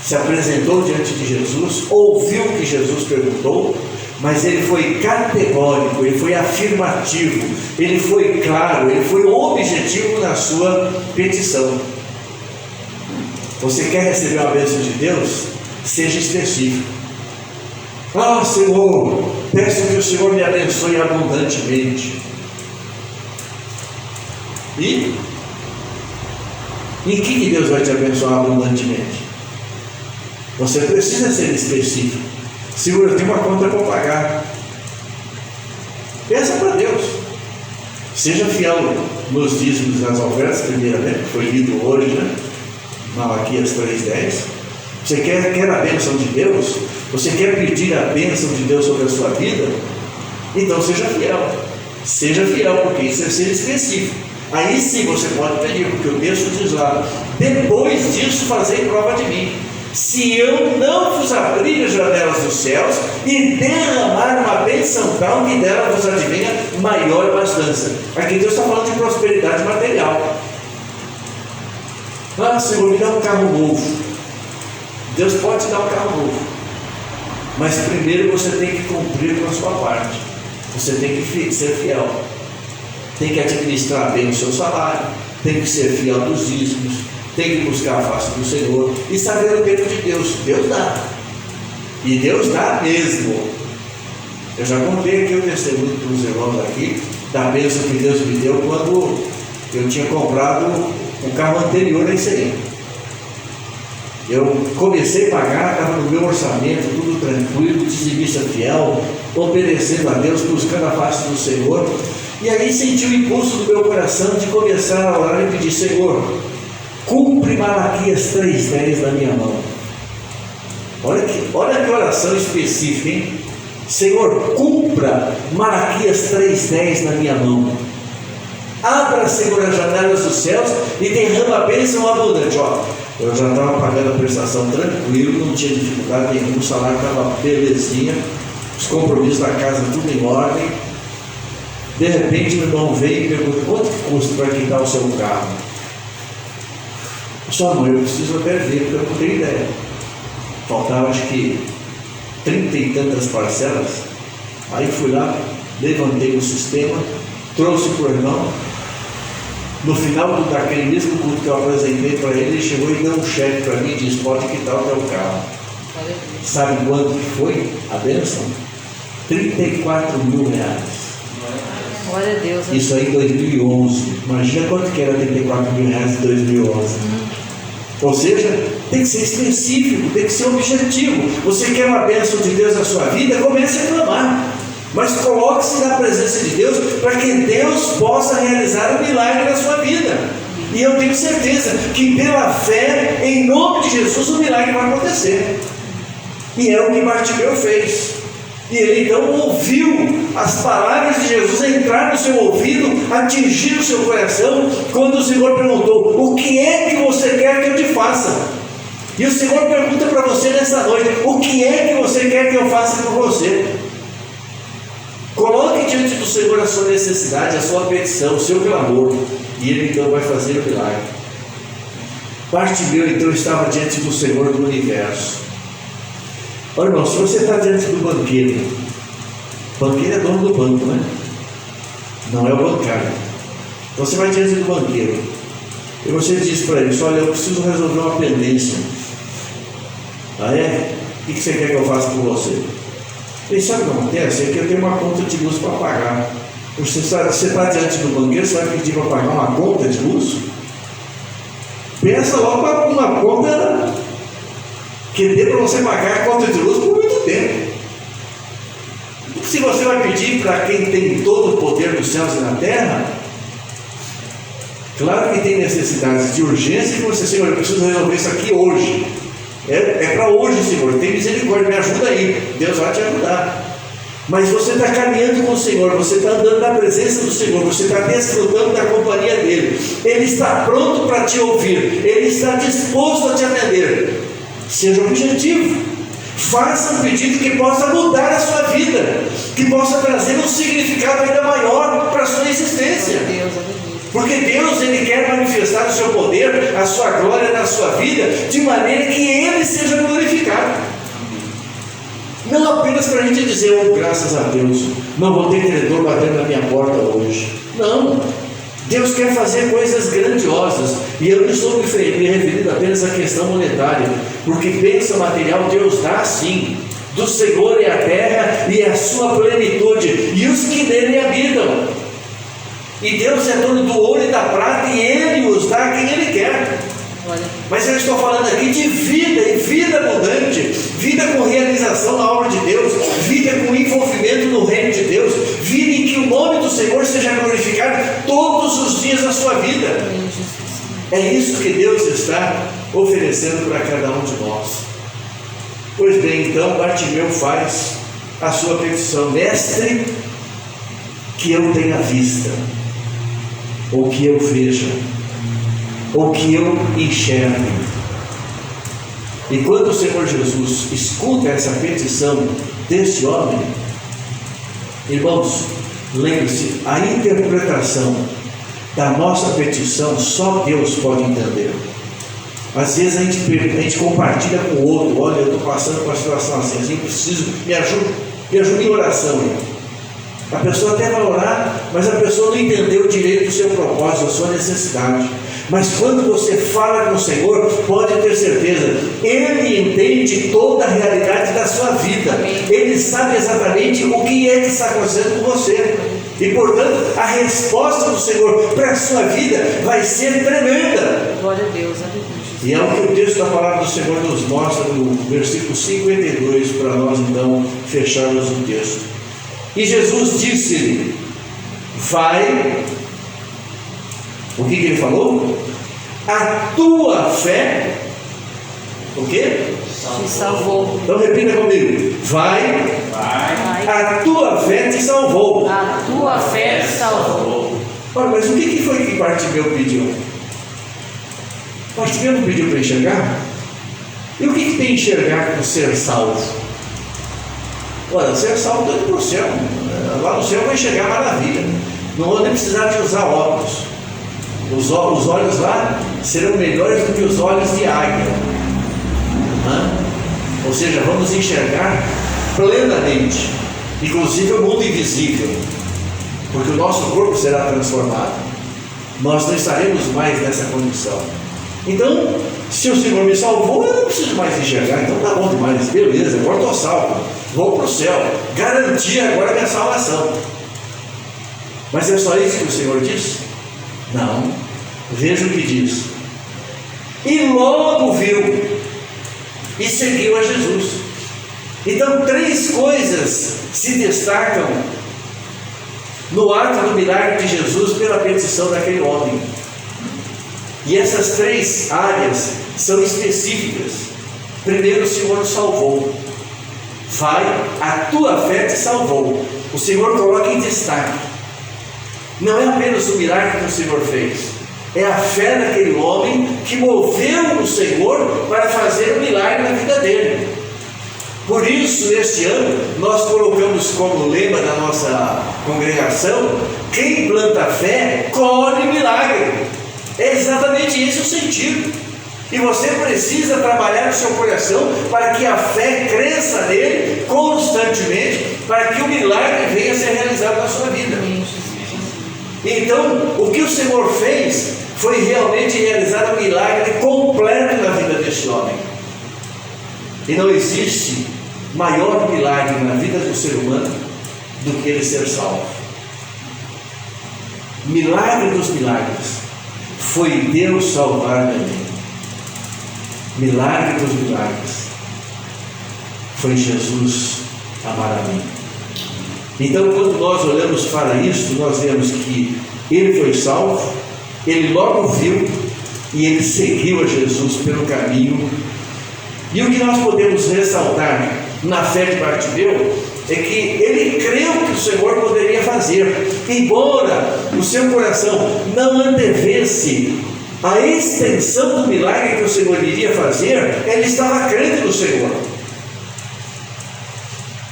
se apresentou diante de Jesus, ouviu o que Jesus perguntou, mas ele foi categórico, ele foi afirmativo, ele foi claro, ele foi objetivo na sua petição. Você quer receber uma bênção de Deus? Seja específico. Ah, Senhor, peço que o Senhor me abençoe abundantemente. E em que Deus vai te abençoar abundantemente? Você precisa ser específico. Senhor, eu tenho uma conta para pagar. Peça para Deus. Seja fiel nos dízimos das ofertas, primeiramente, que foi lido hoje, né? Malaquias 3:10. Você quer a bênção de Deus? Você quer pedir a bênção de Deus sobre a sua vida? Então seja fiel. Seja fiel, porque isso é ser específico. Aí sim você pode pedir, porque o texto diz lá: depois disso fazei prova de mim, se eu não vos abrir as janelas dos céus e derramar uma bênção tal que dela vos advenha maior abastança. Aqui Deus está falando de prosperidade material. Ah, Senhor, me dá um carro novo. Deus pode te dar um carro novo, mas primeiro você tem que cumprir com a sua parte. Você tem que ser fiel, tem que administrar bem o seu salário, tem que ser fiel dos dízimos, tem que buscar a face do Senhor e saber o tempo de Deus. Deus dá, e Deus dá mesmo. Eu já contei aqui o testemunho para os irmãos aqui da bênção que Deus me deu quando eu tinha comprado o carro anterior a esse aí. Eu comecei a pagar, estava no meu orçamento, tudo tranquilo, dizimista fiel, obedecendo a Deus, buscando a face do Senhor. E aí senti o impulso do meu coração de começar a orar e pedir: Senhor, cumpre Malaquias 3:10 na minha mão. Olha que oração específica, hein? Senhor, cumpra Malaquias 3:10 na minha mão. Abra, Senhor, as janelas dos céus e derrama a bênção abundante. Ó, eu já estava pagando a prestação tranquilo, não tinha dificuldade nenhuma, o salário estava belezinha, os compromissos da casa tudo em ordem. De repente o irmão veio e perguntou: quanto custa para quitar o seu carro? Sua mãe, eu preciso até ver, porque eu não tenho ideia. Faltava acho que 30 e tantas parcelas. Aí fui lá, levantei o sistema, trouxe para o irmão. No final daquele mesmo culto que eu apresentei para ele, ele chegou e deu um cheque para mim e disse: pode quitar o teu carro. Sabe quanto que foi a bênção? 34 mil reais. Glória a Deus. Isso aí em 2011. Imagina quanto que era 34 mil reais em 2011. Ou seja, tem que ser específico, tem que ser objetivo. Você quer uma bênção de Deus na sua vida? Comece a clamar, mas coloque-se na presença de Deus para que Deus possa realizar um milagre na sua vida. E eu tenho certeza que pela fé, em nome de Jesus, o milagre vai acontecer. E é o que Bartimeu fez. E ele então ouviu as palavras de Jesus entrar no seu ouvido, atingir o seu coração, quando o Senhor perguntou: o que é que você quer que eu te faça? E o Senhor pergunta para você nessa noite: o que é que você quer que eu faça por você? Coloque diante do Senhor a sua necessidade, a sua petição, o seu clamor, e Ele então vai fazer o milagre. Bartimeu então estava diante do Senhor do universo. Olha, irmão, se você está diante do banqueiro é dono do banco, né? Não é o bancário. Você vai diante do banqueiro e você diz para ele: olha, eu preciso resolver uma pendência. Ah, é? O que você quer que eu faça por você? Ele sabe o que acontece? É que eu tenho uma conta de luz para pagar. Você está diante do banqueiro, você vai pedir para pagar uma conta de luz? Pensa logo para uma conta que dê para você pagar a conta de luz por muito tempo. Se você vai pedir para quem tem todo o poder dos céus e na terra, claro que tem necessidades de urgência que você, Senhor, eu preciso resolver isso aqui hoje. É para hoje, Senhor, tem misericórdia, me ajuda aí. Deus vai te ajudar. Mas você está caminhando com o Senhor, você está andando na presença do Senhor, você está desfrutando da companhia dEle. Ele está pronto para te ouvir, Ele está disposto a te atender. Seja objetivo, faça um pedido que possa mudar a sua vida, que possa trazer um significado ainda maior para a sua existência. Porque Deus, Ele quer manifestar o seu poder, a sua glória na sua vida, de maneira que Ele seja glorificado. Não apenas para a gente dizer, oh, graças a Deus, não vou ter credor batendo na minha porta hoje. Não, Deus quer fazer coisas grandiosas. E eu não estou me referindo apenas à questão monetária, porque bênção material Deus dá sim. Do Senhor é a terra e a sua plenitude, e os que nele habitam. E Deus é dono do ouro e da prata, e Ele os dá a quem Ele quer. Mas eu estou falando aqui de vida, e vida abundante, vida com realização na obra de Deus, vida com envolvimento no reino de Deus, vida em que o nome do Senhor seja glorificado todos os dias da sua vida. É isso que Deus está oferecendo para cada um de nós. Pois bem, então Bartimeu faz a sua petição: mestre, que eu tenha vista, ou que eu veja, ou que eu enxergue. E quando o Senhor Jesus escuta essa petição desse homem, irmãos, lembre-se, a interpretação da nossa petição só Deus pode entender. Às vezes a gente compartilha com o outro: olha, eu estou passando por uma situação assim, eu preciso, me ajude em oração. A pessoa até vai orar, mas a pessoa não entendeu direito o seu propósito, a sua necessidade. Mas quando você fala com o Senhor, pode ter certeza, Ele entende toda a realidade da sua vida. Ele sabe exatamente o que é que está acontecendo com você. E portanto, a resposta do Senhor para a sua vida vai ser tremenda. Glória a Deus, e é o que o texto da palavra do Senhor nos mostra no versículo 52, para nós então fecharmos o texto. E Jesus disse-lhe: vai. O que ele falou? A tua fé, o quê? Te salvou. Então repita comigo: vai. A tua fé te salvou. A tua fé te salvou. Olha, mas o que foi que Bartimeu pediu? Bartimeu não pediu para enxergar? E o que tem enxergar com ser salvo? Olha, ser salvo está indo para o céu. Lá no céu vai enxergar maravilha. Não vou nem precisar de usar óculos. Os olhos lá serão melhores do que os olhos de águia. Ou seja, vamos enxergar plenamente, inclusive o mundo invisível, porque o nosso corpo será transformado. Nós não estaremos mais nessa condição. Então, se o Senhor me salvou, eu não preciso mais enxergar. Então tá bom demais, beleza, agora estou salvo, vou para o céu, garanti agora a minha salvação. Mas é só isso que o Senhor diz? Não, veja o que diz: e logo viu e seguiu a Jesus. Então, três coisas se destacam no ato do milagre de Jesus pela petição daquele homem. E essas três áreas são específicas. Primeiro, o Senhor nos salvou. Vai, a tua fé te salvou. O Senhor coloca em destaque. Não é apenas o milagre que o Senhor fez, é a fé daquele homem que moveu o Senhor para fazer o milagre na vida dele. Por isso, este ano, nós colocamos como lema da nossa congregação: quem planta fé, colhe milagre. É exatamente esse o sentido. E você precisa trabalhar no seu coração para que a fé cresça nele constantemente, para que o milagre venha a ser realizado na sua vida. Então, o que o Senhor fez foi realmente realizar um milagre completo na vida deste homem. E não existe maior milagre na vida do ser humano do que ele ser salvo. milagre dos milagres, foi Deus salvar Belém. Milagre dos milagres, foi Jesus amar a mim. Então, quando nós olhamos para isto, nós vemos que ele foi salvo, ele logo viu e ele seguiu a Jesus pelo caminho. E o que nós podemos ressaltar na fé de Bartimeu é que ele creu que o Senhor poderia fazer, embora o seu coração não antevesse a extensão do milagre que o Senhor iria fazer, ele estava crendo no Senhor.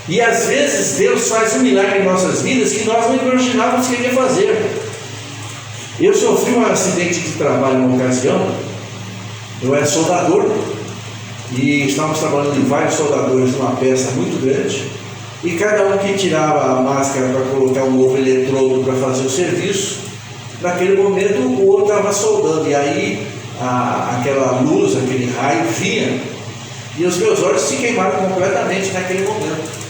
E às vezes Deus faz um milagre em nossas vidas que nós não imaginávamos que ele ia fazer. Eu sofri um acidente de trabalho numa ocasião. Eu era soldador e estávamos trabalhando em vários soldadores numa peça muito grande, e cada um que tirava a máscara para colocar um novo eletrodo para fazer o serviço, naquele momento o outro estava soldando, e aí aquela luz, aquele raio vinha, e os meus olhos se queimaram completamente naquele momento.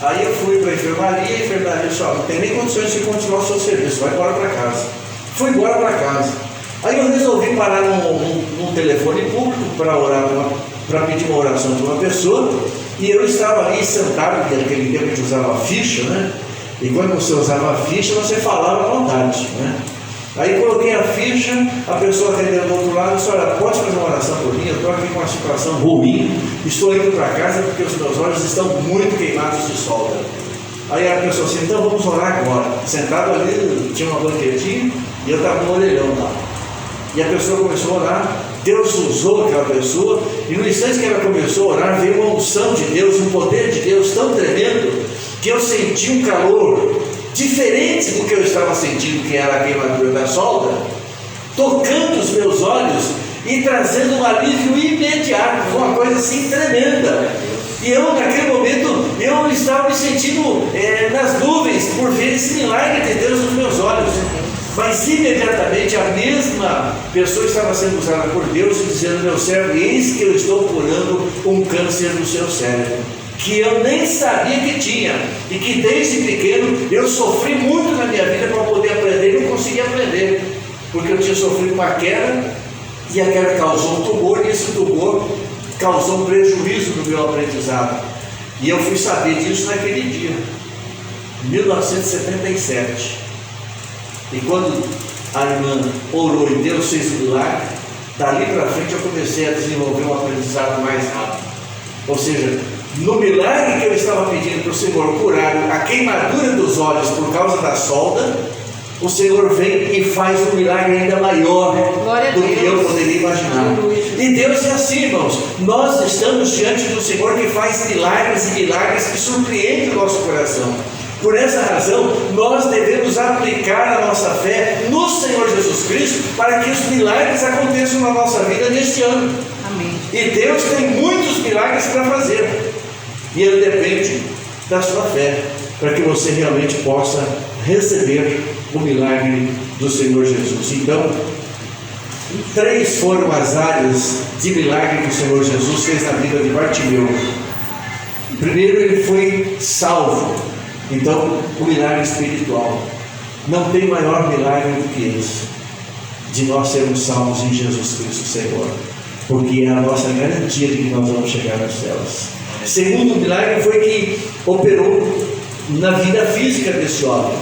Aí eu fui para a enfermaria disse: não tem nem condições de continuar o seu serviço, vai embora para casa. Fui embora para casa. Aí eu resolvi parar num telefone público para orar, para pedir uma oração de uma pessoa, e eu estava ali sentado, porque naquele tempo a gente usava a ficha, né? E quando você usava a ficha, você falava à vontade, né? Aí coloquei a ficha, a pessoa atendeu do outro lado e disse: olha, pode fazer uma oração por mim? Eu estou aqui com uma situação ruim, estou indo para casa porque os meus olhos estão muito queimados de solda. Aí a pessoa disse: então vamos orar agora. Sentado ali, tinha uma banquetinha e eu estava no orelhão lá. E a pessoa começou a orar, Deus usou aquela pessoa, e no instante que ela começou a orar, veio uma unção de Deus, um poder de Deus tão tremendo, que eu senti um calor diferente do que eu estava sentindo, que era a queimadura da solda, tocando os meus olhos e trazendo um alívio imediato. Foi uma coisa assim tremenda. E eu, naquele momento, eu estava me sentindo nas nuvens por ver esse milagre de Deus nos meus olhos. Mas imediatamente a mesma pessoa estava sendo usada por Deus e dizendo: meu servo, eis que eu estou curando um câncer no seu cérebro, que eu nem sabia que tinha, e que desde pequeno eu sofri muito na minha vida para poder aprender, e não conseguia aprender, porque eu tinha sofrido uma queda, e a queda causou um tumor, e esse tumor causou um prejuízo no meu aprendizado. E eu fui saber disso naquele dia, 1977. E quando a irmã orou e Deus fez o milagre, dali para frente eu comecei a desenvolver um aprendizado mais rápido. Ou seja, no milagre que eu estava pedindo para o Senhor curar a queimadura dos olhos por causa da solda, o Senhor vem e faz um milagre ainda maior do que eu poderia imaginar. E Deus é assim, irmãos. Nós estamos diante do Senhor que faz milagres e milagres que surpreendem o nosso coração. Por essa razão, nós devemos aplicar a nossa fé no Senhor Jesus Cristo para que os milagres aconteçam na nossa vida neste ano. Amém. E Deus tem muitos milagres para fazer. E ele depende da sua fé, para que você realmente possa receber o milagre do Senhor Jesus. Então, 3 foram as áreas de milagre que o Senhor Jesus fez na vida de Bartimeu. Primeiro, ele foi salvo. Então, o milagre espiritual. Não tem maior milagre do que esse, de nós sermos salvos em Jesus Cristo Senhor, porque é a nossa garantia de que nós vamos chegar nos céus. Segundo milagre foi que operou na vida física desse homem,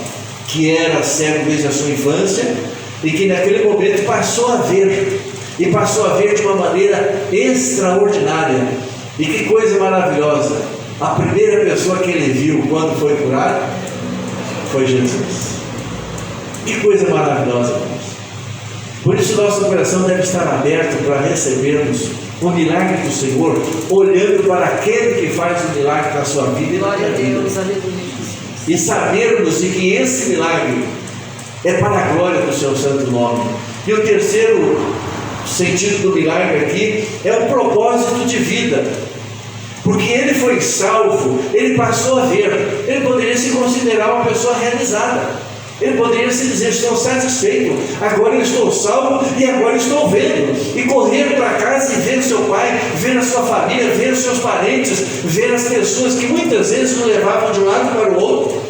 que era cego desde a sua infância, e que naquele momento passou a ver, e passou a ver de uma maneira extraordinária. E que coisa maravilhosa! A primeira pessoa que ele viu quando foi curado foi Jesus. Que coisa maravilhosa, irmãos. Por isso nosso coração deve estar aberto para recebermos o milagre do Senhor, olhando para aquele que faz o milagre na sua vida e na minha vida. E sabermos de que esse milagre é para a glória do seu santo nome. E o terceiro sentido do milagre aqui é o propósito de vida. Porque ele foi salvo, ele passou a ver, ele poderia se considerar uma pessoa realizada, ele poderia se dizer: estou satisfeito, agora eu estou salvo e agora estou vendo, e correr para casa e ver o seu pai, ver a sua família, ver os seus parentes, ver as pessoas que muitas vezes o levavam de um lado para o outro.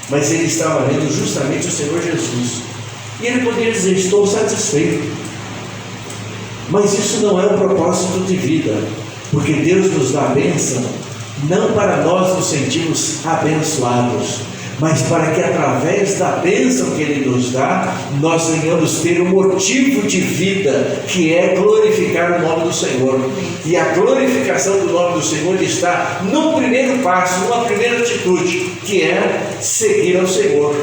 mas ele estava vendo justamente o Senhor Jesus. E ele poderia dizer: estou satisfeito. Mas isso não é um propósito de vida, porque Deus nos dá a bênção não para nós nos sentirmos abençoados, mas para que através da bênção que Ele nos dá, nós venhamos ter um motivo de vida, que é glorificar o nome do Senhor. E a glorificação do nome do Senhor está no primeiro passo, numa primeira atitude, que é seguir ao Senhor.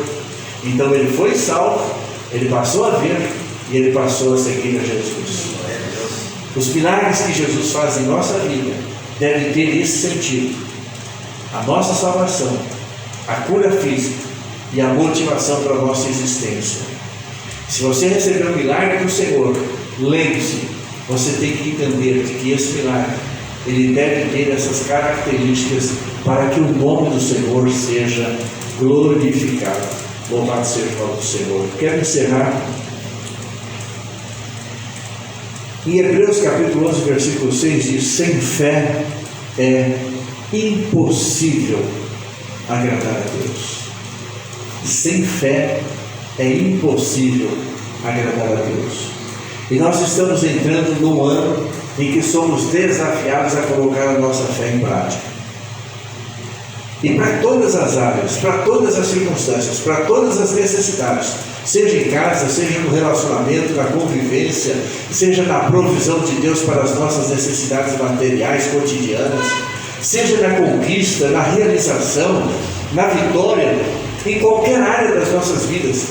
Então ele foi salvo, ele passou a ver e ele passou a seguir a Jesus. Os milagres que Jesus faz em nossa vida devem ter esse sentido: a nossa salvação, a cura física e a motivação para a nossa existência. Se você receber um milagre do Senhor, lembre-se, você tem que entender que esse milagre, ele deve ter essas características para que o nome do Senhor seja glorificado. Louvado seja o nome do Senhor. Quero encerrar em Hebreus capítulo 11, versículo 6, diz: sem fé é impossível agradar a Deus. Sem fé é impossível agradar a Deus. E nós estamos entrando num ano em que somos desafiados a colocar a nossa fé em prática. E para todas as áreas, para todas as circunstâncias, para todas as necessidades, seja em casa, seja no relacionamento, na convivência, seja na provisão de Deus para as nossas necessidades materiais cotidianas, seja na conquista, na realização, na vitória, em qualquer área das nossas vidas,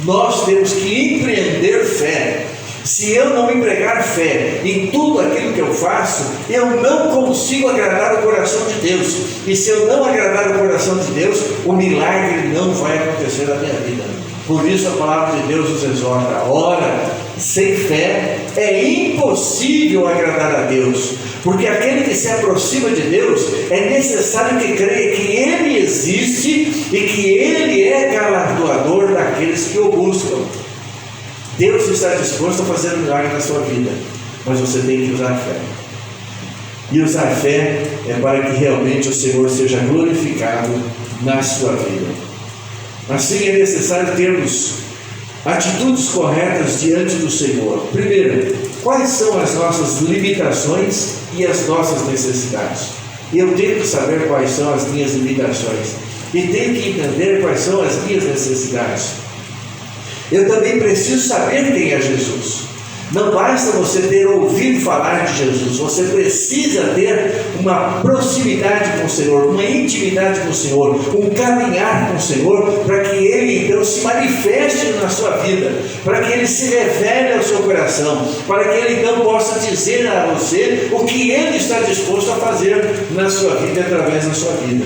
nós temos que empreender fé. Se eu não empregar fé em tudo aquilo que eu faço, eu não consigo agradar o coração de Deus. E se eu não agradar o coração de Deus, o milagre não vai acontecer na minha vida. Por isso a palavra de Deus nos exorta: ora, sem fé é impossível agradar a Deus, porque aquele que se aproxima de Deus é necessário que creia que Ele existe e que Ele é galardoador daqueles que o buscam. Deus está disposto a fazer um milagre na sua vida, mas você tem que usar fé. E usar fé é para que realmente o Senhor seja glorificado na sua vida. Assim é necessário termos atitudes corretas diante do Senhor. Primeiro, quais são as nossas limitações e as nossas necessidades? Eu tenho que saber quais são as minhas limitações e tenho que entender quais são as minhas necessidades. Eu também preciso saber quem é Jesus. Não basta você ter ouvido falar de Jesus, você precisa ter uma proximidade com o Senhor, uma intimidade com o Senhor, um caminhar com o Senhor, para que Ele então se manifeste na sua vida, para que Ele se revele ao seu coração, para que Ele então possa dizer a você o que Ele está disposto a fazer na sua vida e através da sua vida.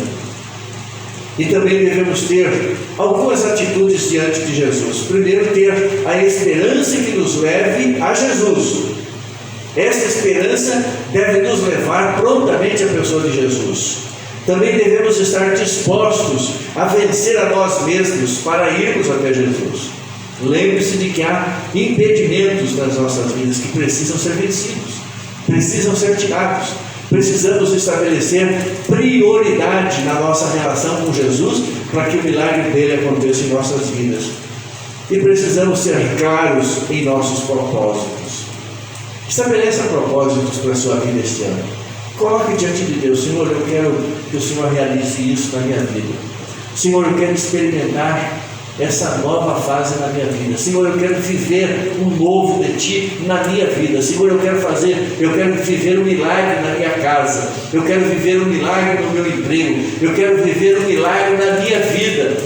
E também devemos ter algumas atitudes diante de Jesus. Primeiro, ter a esperança que nos leve a Jesus. Essa esperança deve nos levar prontamente à pessoa de Jesus. Também devemos estar dispostos a vencer a nós mesmos para irmos até Jesus. Lembre-se de que há impedimentos nas nossas vidas que precisam ser vencidos, precisam ser tirados. Precisamos estabelecer prioridade na nossa relação com Jesus para que o milagre dele aconteça em nossas vidas. E precisamos ser claros em nossos propósitos. Estabeleça propósitos para a sua vida este ano. Coloque diante de Deus: Senhor, eu quero que o Senhor realize isso na minha vida. Senhor, eu quero experimentar essa nova fase na minha vida. Senhor, eu quero viver um novo de Ti na minha vida. Senhor, eu quero viver um milagre na minha casa. Eu quero viver um milagre no meu emprego. Eu quero viver um milagre na minha vida.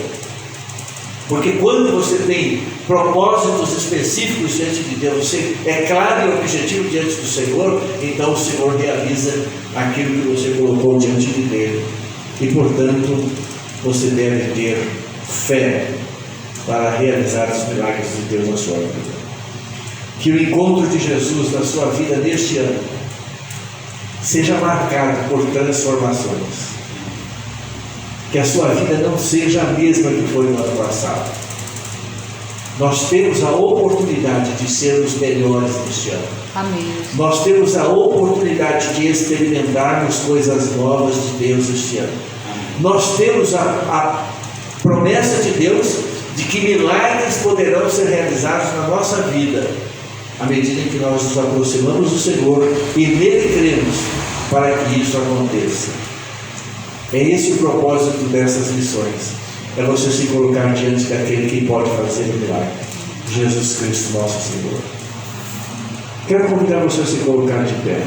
Porque quando você tem propósitos específicos diante de Deus, você é claro e objetivo diante do Senhor, então o Senhor realiza aquilo que você colocou diante dele. E portanto, você deve ter fé para realizar os milagres de Deus na sua vida. Que o encontro de Jesus na sua vida neste ano seja marcado por transformações. Que a sua vida não seja a mesma que foi no ano passado. Nós temos a oportunidade de sermos melhores neste ano. Amém. Nós temos a oportunidade de experimentarmos coisas novas de Deus este ano. Nós temos a Promessa de Deus de que milagres poderão ser realizados na nossa vida, à medida em que nós nos aproximamos do Senhor e nele cremos para que isso aconteça. É esse o propósito dessas lições. É você se colocar diante daquele que pode fazer o milagre, Jesus Cristo, nosso Senhor. Quero convidar você a se colocar de pé.